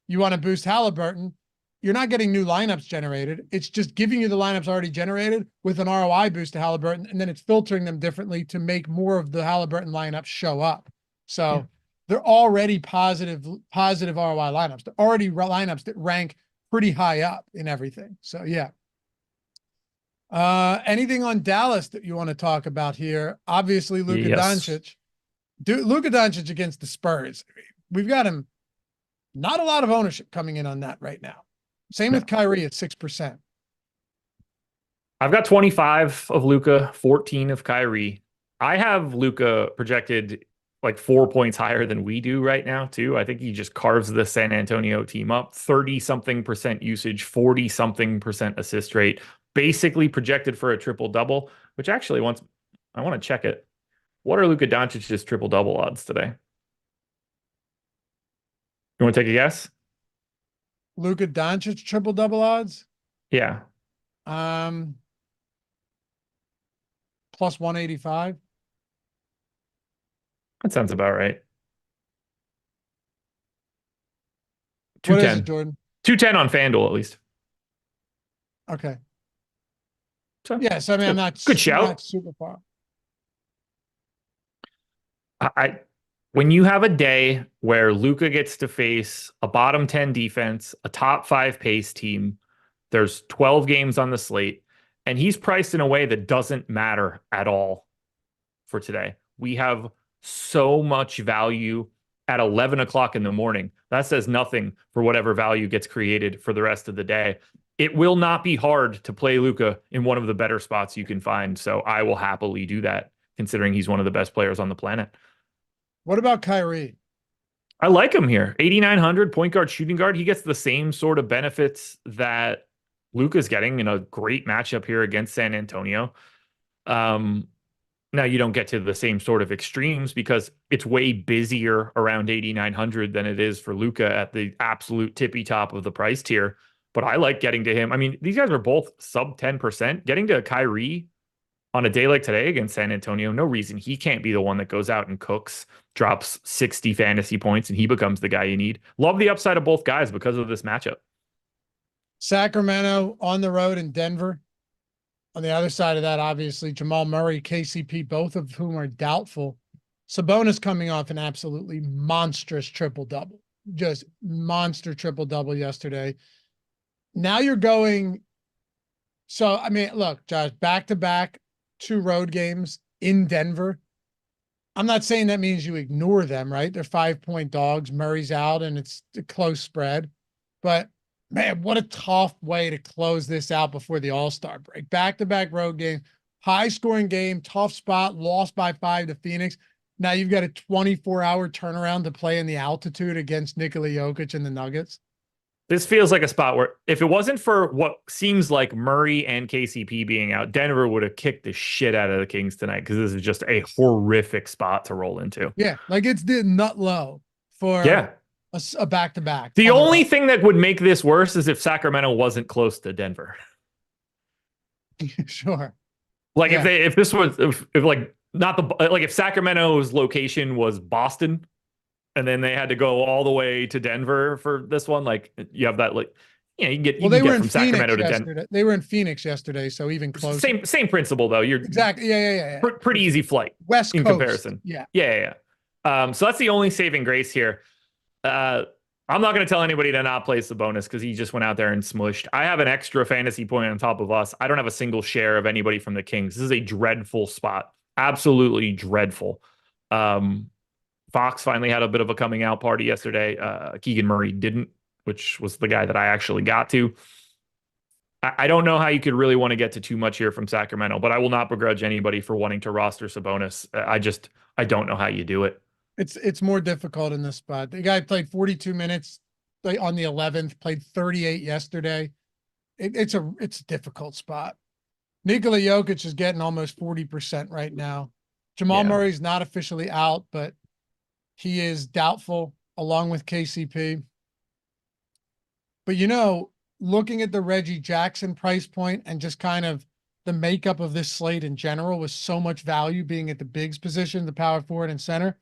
you want to boost Halliburton, you're not getting new lineups generated. It's just giving you the lineups already generated with an ROI boost to Halliburton, and then it's filtering them differently to make more of the Halliburton lineups show up. So they're already positive ROI lineups. They're already lineups that rank pretty high up in everything. So yeah. Anything on Dallas that you want to talk about here? Obviously, Luka Doncic. Luka Doncic against the Spurs. We've got him. Not a lot of ownership coming in on that right now. Same with Kyrie at 6%. I've got 25 of Luka, 14 of Kyrie. I have Luka projected like 4 points higher than we do right now, too. I think he just carves the San Antonio team up. 30 something percent usage, 40 something percent assist rate, basically projected for a triple double, which actually I want to check it. What are Luka Doncic's triple double odds today? You want to take a guess? Luka Doncic triple double odds? Yeah. Plus 185. That sounds about right. What is it, Jordan? 210 on FanDuel, at least. Okay. So, yes, I mean, I'm not good shout. Not super far. When you have a day where Luka gets to face a bottom 10 defense, a top 5 pace team, there's 12 games on the slate, and he's priced in a way that doesn't matter at all for today. We have so much value at 11 o'clock in the morning. That says nothing for whatever value gets created for the rest of the day. It will not be hard to play Luka in one of the better spots you can find. So I will happily do that, considering he's one of the best players on the planet. What about Kyrie? I like him here. 8,900 point guard, shooting guard. He gets the same sort of benefits that Luka's getting in a great matchup here against San Antonio. Now you don't get to the same sort of extremes because it's way busier around 8,900 than it is for Luka at the absolute tippy top of the price tier. But I like getting to him. I mean, these guys are both sub 10%. Getting to Kyrie on a day like today against San Antonio, no reason he can't be the one that goes out and cooks, drops 60 fantasy points, and he becomes the guy you need. Love the upside of both guys because of this matchup. Sacramento on the road in Denver. On the other side of that, obviously, Jamal Murray, KCP, both of whom are doubtful. Sabonis coming off an absolutely monstrous triple-double. Just monster triple-double yesterday. Now you're going... So, I mean, look, Josh, back-to-back 2 road games in Denver. I'm not saying that means you ignore them, right? They're 5-point dogs. Murray's out, and it's a close spread. But man, what a tough way to close this out before the All-Star break. Back-to-back road game, high-scoring game, tough spot, lost by 5 to Phoenix. Now you've got a 24-hour turnaround to play in the altitude against Nikola Jokic and the Nuggets. This feels like a spot where if it wasn't for what seems like Murray and KCP being out, Denver would have kicked the shit out of the Kings tonight because this is just a horrific spot to roll into. Yeah, like it's the nut low for a back-to-back. The only thing that would make this worse is if Sacramento wasn't close to Denver. Sure. Like if Sacramento's location was Boston and then they had to go all the way to Denver for this one, like you have that, like, you can get from Sacramento to Denver. They were in Phoenix yesterday, so even closer. Same principle though. You're exactly yeah. Pretty easy flight. West in Coast. Comparison. Yeah. So that's the only saving grace here. I'm not going to tell anybody to not play Sabonis because he just went out there and smushed. I have an extra fantasy point on top of us. I don't have a single share of anybody from the Kings. This is a dreadful spot. Absolutely dreadful. Fox finally had a bit of a coming out party yesterday. Keegan Murray didn't, which was the guy that I actually got to. I don't know how you could really want to get to too much here from Sacramento, but I will not begrudge anybody for wanting to roster Sabonis. I don't know how you do it. It's more difficult in this spot. The guy played 42 minutes on the 11th, played 38 yesterday. It's a difficult spot. Nikola Jokic is getting almost 40% right now. Jamal Murray's not officially out, but he is doubtful along with KCP. But looking at the Reggie Jackson price point and just kind of the makeup of this slate in general with so much value being at the bigs position, the power forward and center,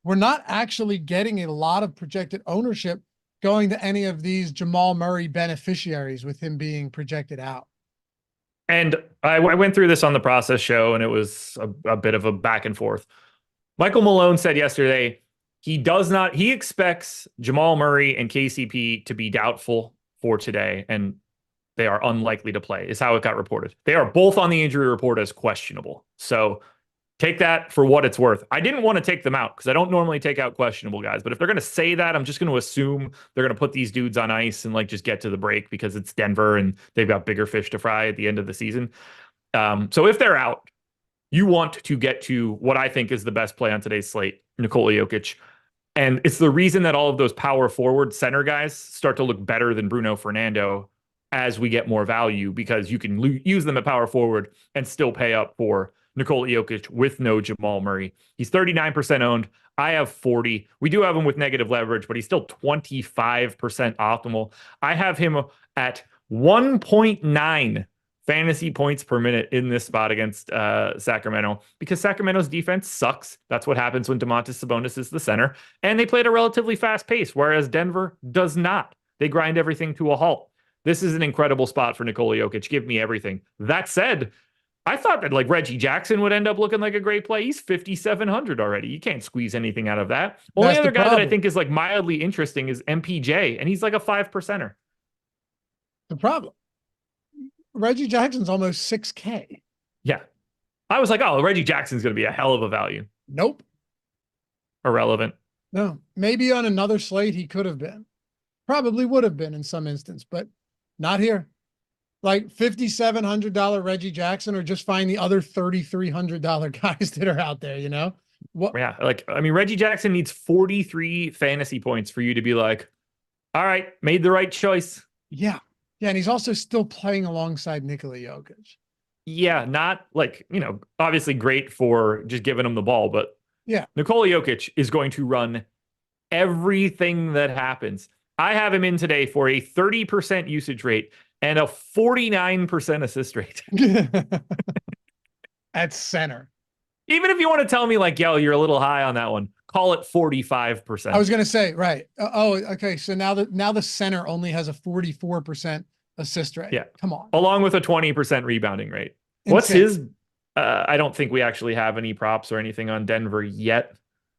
we're not actually getting a lot of projected ownership going to any of these Jamal Murray beneficiaries with him being projected out. And I went through this on the process show, and it was a bit of a back and forth. Michael Malone said yesterday he expects Jamal Murray and KCP to be doubtful for today, and they are unlikely to play, is how it got reported. They are both on the injury report as questionable. So Take that for what it's worth. I didn't want to take them out because I don't normally take out questionable guys. But if they're going to say that, I'm just going to assume they're going to put these dudes on ice and like just get to the break because it's Denver and they've got bigger fish to fry at the end of the season. So if they're out, you want to get to what I think is the best play on today's slate, Nikola Jokic. And it's the reason that all of those power forward center guys start to look better than Bruno Fernando as we get more value, because you can use them at power forward and still pay up for Nikola Jokic with no Jamal Murray. He's 39% owned. I have 40. We do have him with negative leverage, but he's still 25% optimal. I have him at 1.9 fantasy points per minute in this spot against Sacramento, because Sacramento's defense sucks. That's what happens when Domantas Sabonis is the center, and they play at a relatively fast pace, whereas Denver does not. They grind everything to a halt. This is an incredible spot for Nikola Jokic. Give me everything. That said, I thought that like Reggie Jackson would end up looking like a great play. He's 5,700 already. You can't squeeze anything out of that. Only other guy that I think is like mildly interesting is MPJ, and he's like a 5%er. The problem, Reggie Jackson's almost 6K. Yeah. I was like, oh, Reggie Jackson's going to be a hell of a value. Nope. Irrelevant. No, maybe on another slate he could have been. Probably would have been in some instance, but not here. Like $5,700 Reggie Jackson, or just find the other $3,300 guys that are out there, you know? What? Yeah, like, I mean, Reggie Jackson needs 43 fantasy points for you to be like, all right, made the right choice. Yeah. Yeah, and he's also still playing alongside Nikola Jokic. Yeah, not like, you know, obviously great for just giving him the ball, but yeah, Nikola Jokic is going to run everything that happens. I have him in today for a 30% usage rate and a 49% assist rate. At center. Even if you want to tell me like, yo, you're a little high on that one, call it 45%. I was going to say, right. Oh, okay. So now the center only has a 44% assist rate. Yeah. Come on. Along with a 20% rebounding rate. Insane. What's his? I don't think we actually have any props or anything on Denver yet.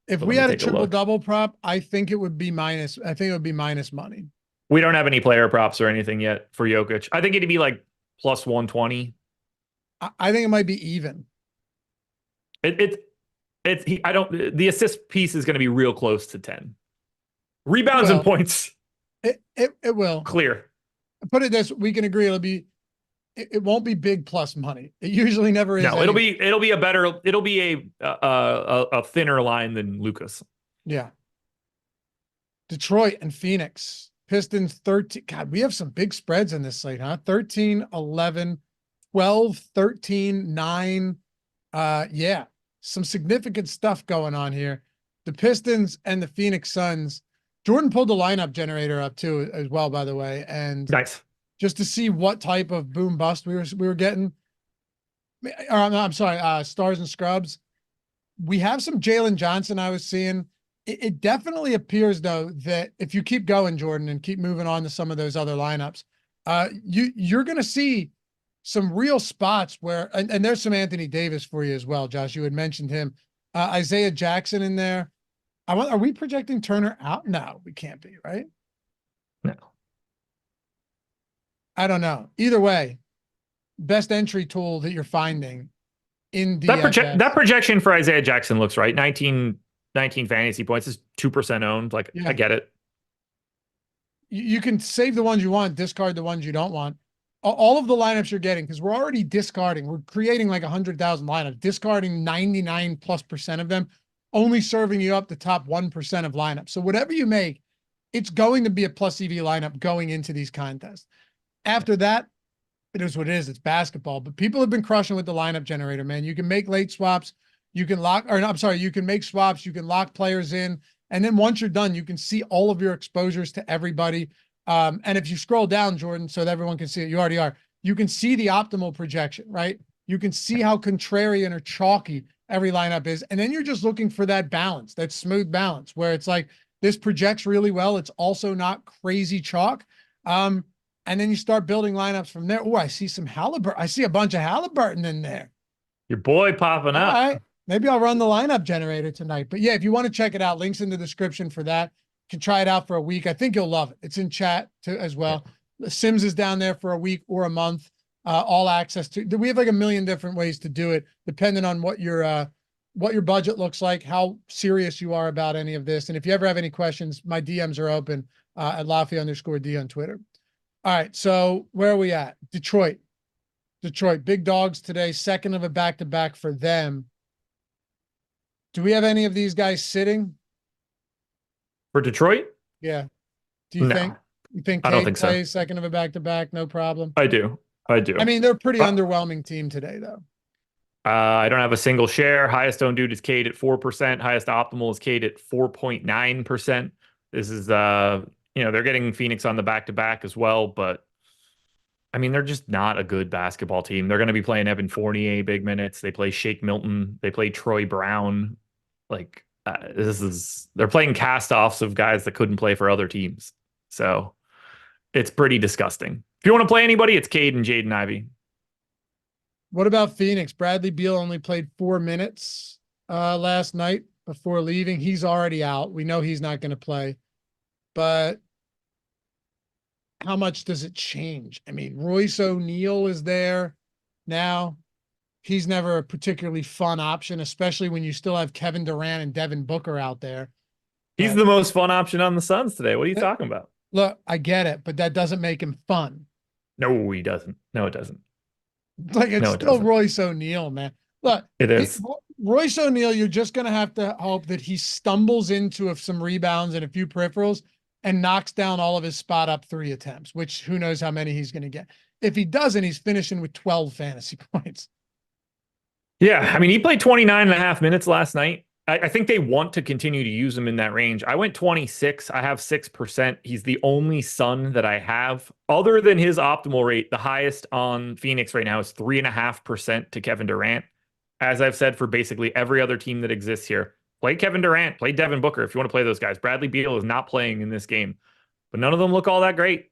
If we had a triple-double prop, I think it would be minus. I think it would be minus money. We don't have any player props or anything yet for Jokic. I think it'd be like plus 120. I think it might be even. The assist piece is going to be real close to 10. Rebounds and points. It will. Clear. Put it this, we can agree it won't be big plus money. It usually never is. No, it'll be a thinner line than Lucas. Yeah. Detroit and Phoenix. Pistons 13. God, we have some big spreads in this slate, huh? 13, 11, 12, 13, 9. Yeah. Some significant stuff going on here. The Pistons and the Phoenix Suns. Jordan pulled the lineup generator up too, as well, by the way. And nice. Just to see what type of boom bust we were getting. Or, I'm sorry, stars and scrubs. We have some Jalen Johnson I was seeing. It definitely appears, though, that if you keep going, Jordan, and keep moving on to some of those other lineups, you're going to see some real spots where, and there's some Anthony Davis for you as well, Josh. You had mentioned him. Isaiah Jackson in there. Are we projecting Turner out? No, we can't be, right? No. I don't know. Either way, best entry tool that you're finding in the that projection for Isaiah Jackson looks right. 19 fantasy points is 2% owned. Like, yeah. I get it. You can save the ones you want, discard the ones you don't want. All of the lineups you're getting, because we're already discarding. We're creating like 100,000 lineups, discarding 99+% of them, only serving you up the top 1% of lineups. So whatever you make, it's going to be a plus EV lineup going into these contests. After that, it is what it is. It's basketball, but people have been crushing with the lineup generator, man. You can make late swaps. You can you can make swaps. You can lock players in. And then once you're done, you can see all of your exposures to everybody. And if you scroll down, Jordan, so that everyone can see it, you already are, you can see the optimal projection, right? You can see how contrarian or chalky every lineup is. And then you're just looking for that balance, that smooth balance where it's like, this projects really well. It's also not crazy chalk. And then you start building lineups from there. Oh, I see some Halliburton. I see a bunch of Halliburton in there. Your boy popping up. All right. Maybe I'll run the lineup generator tonight. But yeah, if you want to check it out, links in the description for that. You can try it out for a week. I think you'll love it. It's in chat too, as well. The Sims is down there for a week or a month. All access to. We have like a million different ways to do it, depending on what your what your budget looks like, how serious you are about any of this. And if you ever have any questions, my DMs are open at Laffy_D on Twitter. All right. So where are we at? Detroit, big dogs today, second of a back-to-back for them. Do we have any of these guys sitting? For Detroit? Yeah. Do you think? You think I don't think so. Second of a back-to-back, no problem? I do. I mean, they're a pretty underwhelming team today, though. I don't have a single share. Highest owned dude is Cade at 4%. Highest optimal is Cade at 4.9%. This is, they're getting Phoenix on the back-to-back as well, but I mean, they're just not a good basketball team. They're going to be playing Evan Fournier big minutes. They play Shake Milton. They play Troy Brown. Like, they're playing cast-offs of guys that couldn't play for other teams. So it's pretty disgusting. If you want to play anybody, it's Cade and Jaden Ivey. What about Phoenix? Bradley Beal only played 4 minutes last night before leaving. He's already out. We know he's not going to play. But how much does it change? I mean, Royce O'Neal is there now. He's never a particularly fun option, especially when you still have Kevin Durant and Devin Booker out there. He's the most fun option on the Suns today. What are you talking about? Look, I get it, but that doesn't make him fun. No, he doesn't. No, it doesn't. Like, it's still Royce O'Neal, man. Look, it is. Royce O'Neal, you're just going to have to hope that he stumbles into some rebounds and a few peripherals and knocks down all of his spot-up 3 attempts, which who knows how many he's going to get. If he doesn't, he's finishing with 12 fantasy points. Yeah, I mean, he played 29.5 minutes last night. I think they want to continue to use him in that range. I went 26. I have 6%. He's the only Sun that I have. Other than his optimal rate, the highest on Phoenix right now is 3.5% to Kevin Durant. As I've said for basically every other team that exists here, play Kevin Durant, play Devin Booker if you want to play those guys. Bradley Beal is not playing in this game, but none of them look all that great.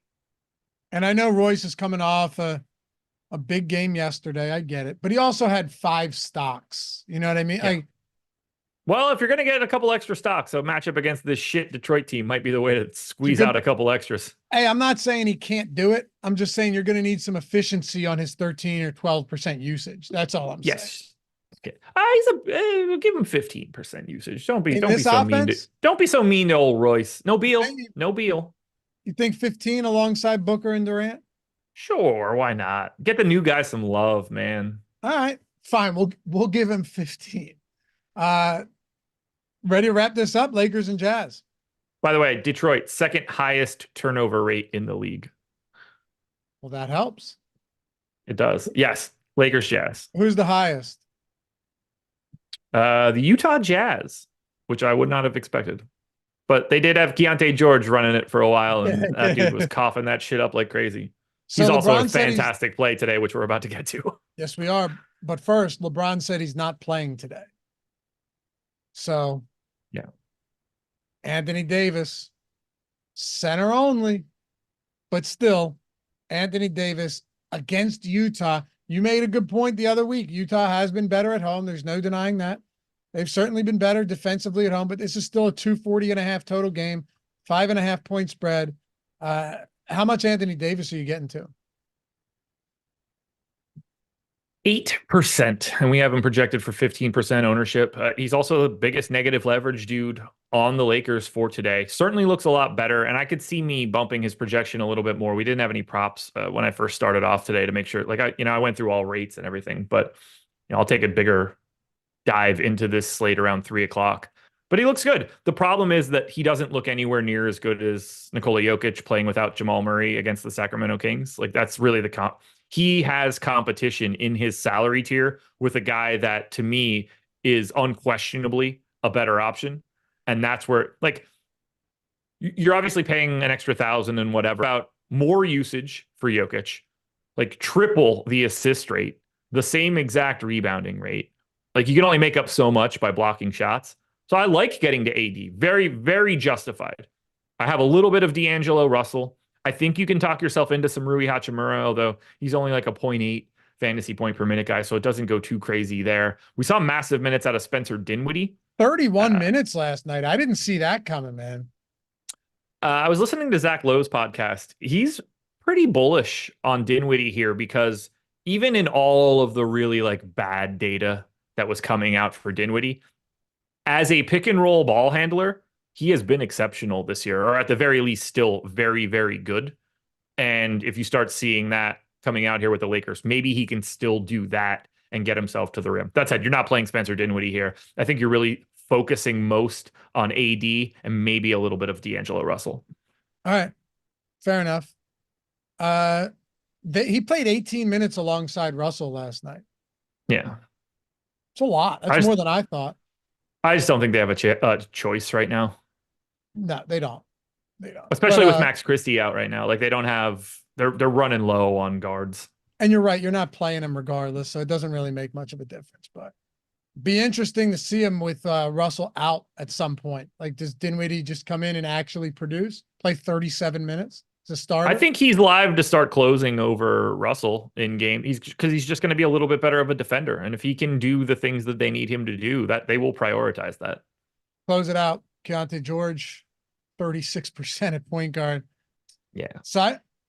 And I know Royce is coming off a big game yesterday. I get it. But he also had 5 stocks. You know what I mean? Yeah. Well, if you're going to get a couple extra stocks, a matchup against this shit Detroit team might be the way to squeeze out a couple extras. Hey, I'm not saying he can't do it. I'm just saying you're going to need some efficiency on his 13 or 12% usage. That's all I'm saying. Okay. We'll give him 15% usage. Don't be so mean. Don't be so mean to old Royce. No Beal. No Beal. You think 15 alongside Booker and Durant? Sure, why not? Get the new guy some love, man. All right, fine. We'll give him 15. Ready to wrap this up? Lakers and Jazz. By the way, Detroit, second highest turnover rate in the league. Well, that helps. It does. Yes. Lakers, Jazz. Who's the highest? The Utah Jazz, which I would not have expected. But they did have Keontae George running it for a while, and that dude was coughing that shit up like crazy. So he's also a fantastic play today, which we're about to get to. Yes, we are. But first, LeBron said he's not playing today. So, yeah. Anthony Davis, center only, but still, Anthony Davis against Utah. You made a good point the other week. Utah has been better at home. There's no denying that. They've certainly been better defensively at home, but this is still a 240.5 total game, 5.5 point spread. How much Anthony Davis are you getting to? 8%, and we have him projected for 15% ownership. He's also the biggest negative leverage dude on the Lakers for today. Certainly looks a lot better, and I could see me bumping his projection a little bit more. We didn't have any props when I first started off today to make sure, like I went through all rates and everything, but I'll take a bigger dive into this slate around 3:00. But he looks good. The problem is that he doesn't look anywhere near as good as Nikola Jokic playing without Jamal Murray against the Sacramento Kings. Like, that's really the comp. He has competition in his salary tier with a guy that, to me, is unquestionably a better option. And that's where, like, you're obviously paying an extra 1,000 and whatever about more usage for Jokic, like triple the assist rate, the same exact rebounding rate. Like, you can only make up so much by blocking shots. So I like getting to AD. Very, very justified. I have a little bit of D'Angelo Russell. I think you can talk yourself into some Rui Hachimura, although he's only like a 0.8 fantasy point per minute guy, so it doesn't go too crazy there. We saw massive minutes out of Spencer Dinwiddie. 31 minutes last night. I didn't see that coming, man. I was listening to Zach Lowe's podcast. He's pretty bullish on Dinwiddie here because even in all of the really like bad data that was coming out for Dinwiddie. As a pick and roll ball handler, he has been exceptional this year, or at the very least, still very, very good. And if you start seeing that coming out here with the Lakers, maybe he can still do that and get himself to the rim. That said, you're not playing Spencer Dinwiddie here. I think you're really focusing most on AD and maybe a little bit of D'Angelo Russell. All right. Fair enough. He played 18 minutes alongside Russell last night. Yeah. It's a lot. That's more than I thought. I just don't think they have a choice right now. No, they don't. They don't. Especially with Max Christie out right now. Like they don't have, they're running low on guards. And you're right. You're not playing him regardless. So it doesn't really make much of a difference, but be interesting to see him with Russell out at some point. Like, does Dinwiddie just come in and actually produce, play 37 minutes as a starter? I think he's live to start closing over Russell in game. Because he's just going to be a little bit better of a defender. And if he can do the things that they need him to do, that they will prioritize that. Close it out. Keontae George, 36% at point guard. Yeah.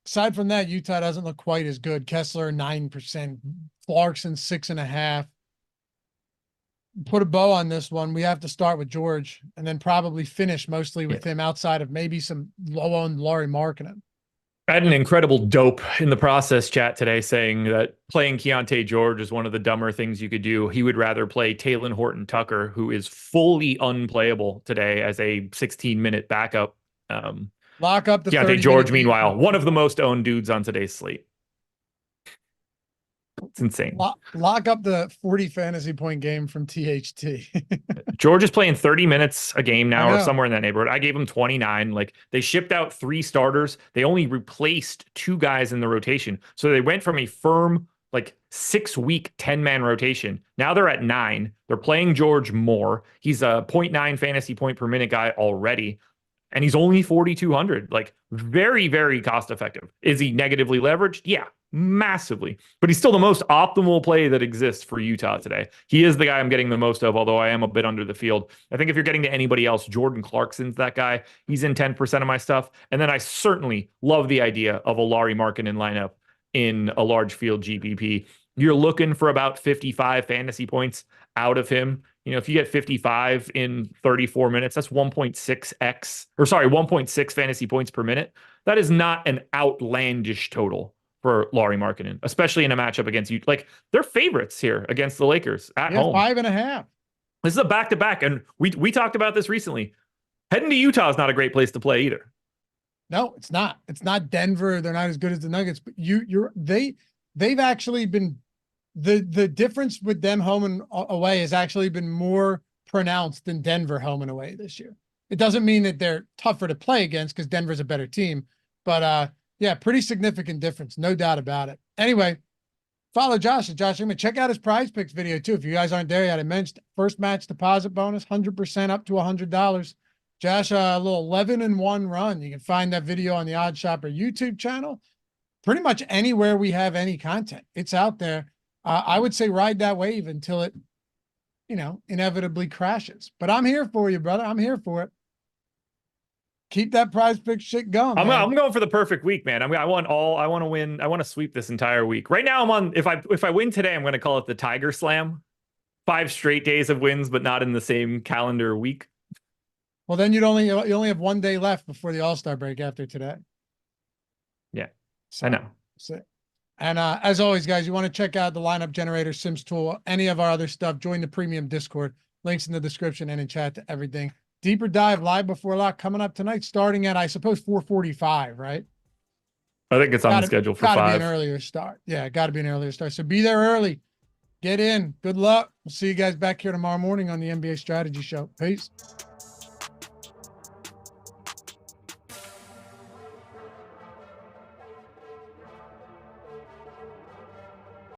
Aside from that, Utah doesn't look quite as good. Kessler, 9%. Clarkson, 6.5%. Put a bow on this one. We have to start with George and then probably finish mostly with him outside of maybe some low-owned Lauri Markkanen. I had an incredible dope in the process chat today saying that playing Keontae George is one of the dumber things you could do. He would rather play Talen Horton-Tucker, who is fully unplayable today as a 16-minute backup. Lock up the Keontae George, meanwhile, one of the most owned dudes on today's slate. It's insane. Lock up the 40 fantasy point game from THT. George is playing 30 minutes a game now or somewhere in that neighborhood. I gave him 29. Like they shipped out 3 starters. They only replaced 2 guys in the rotation. So they went from a firm like 6-week 10-man rotation. Now they're at 9. They're playing George more. He's a 0.9 fantasy point per minute guy already. And he's only 4,200. Like very, very cost effective. Is he negatively leveraged? Yeah, massively. But he's still the most optimal play that exists for Utah today. He is the guy I'm getting the most of, although I am a bit under the field. I think if you're getting to anybody else, Jordan Clarkson's that guy. He's in 10% of my stuff. And then I certainly love the idea of a Lauri Markkanen lineup in a large field GPP. You're looking for about 55 fantasy points out of him. You know, if you get 55 in 34 minutes, that's 1.6 fantasy points per minute. That is not an outlandish total for Lauri Markkanen, especially in a matchup against you. Like they're favorites here against the Lakers at home. 5.5. This is a back-to-back. And we talked about this recently. Heading to Utah is not a great place to play either. No, it's not. It's not Denver. They're not as good as the Nuggets, but they've actually been, the difference with them home and away has actually been more pronounced than Denver home and away this year. It doesn't mean that they're tougher to play against because Denver's a better team, but yeah, pretty significant difference. No doubt about it. Anyway, follow Josh at Josh Engleman. Check out his Prize Picks video too. If you guys aren't there yet, I mentioned first match deposit bonus, 100% up to $100. Josh, a little 11-1 run. You can find that video on the Odd Shopper YouTube channel. Pretty much anywhere we have any content, it's out there. I would say ride that wave until it, inevitably crashes. But I'm here for you, brother. I'm here for it. Keep that Prize Pick shit going. I'm going for the perfect week, man. I want to win. I want to sweep this entire week. Right now I'm on, if I win today, I'm going to call it the Tiger Slam. 5 straight days of wins, but not in the same calendar week. Well, then you only have 1 day left before the All-Star break after today. Yeah, so, I know. And as always, guys, you want to check out the lineup generator, Sims tool, any of our other stuff, join the premium Discord. Links in the description and in chat to everything. Deeper dive live before lock coming up tonight, starting at, I suppose, 4:45, right? I think it's on the schedule for 5. Got to be an earlier start. Yeah, got to be an earlier start. So be there early. Get in. Good luck. We'll see you guys back here tomorrow morning on the NBA Strategy Show. Peace.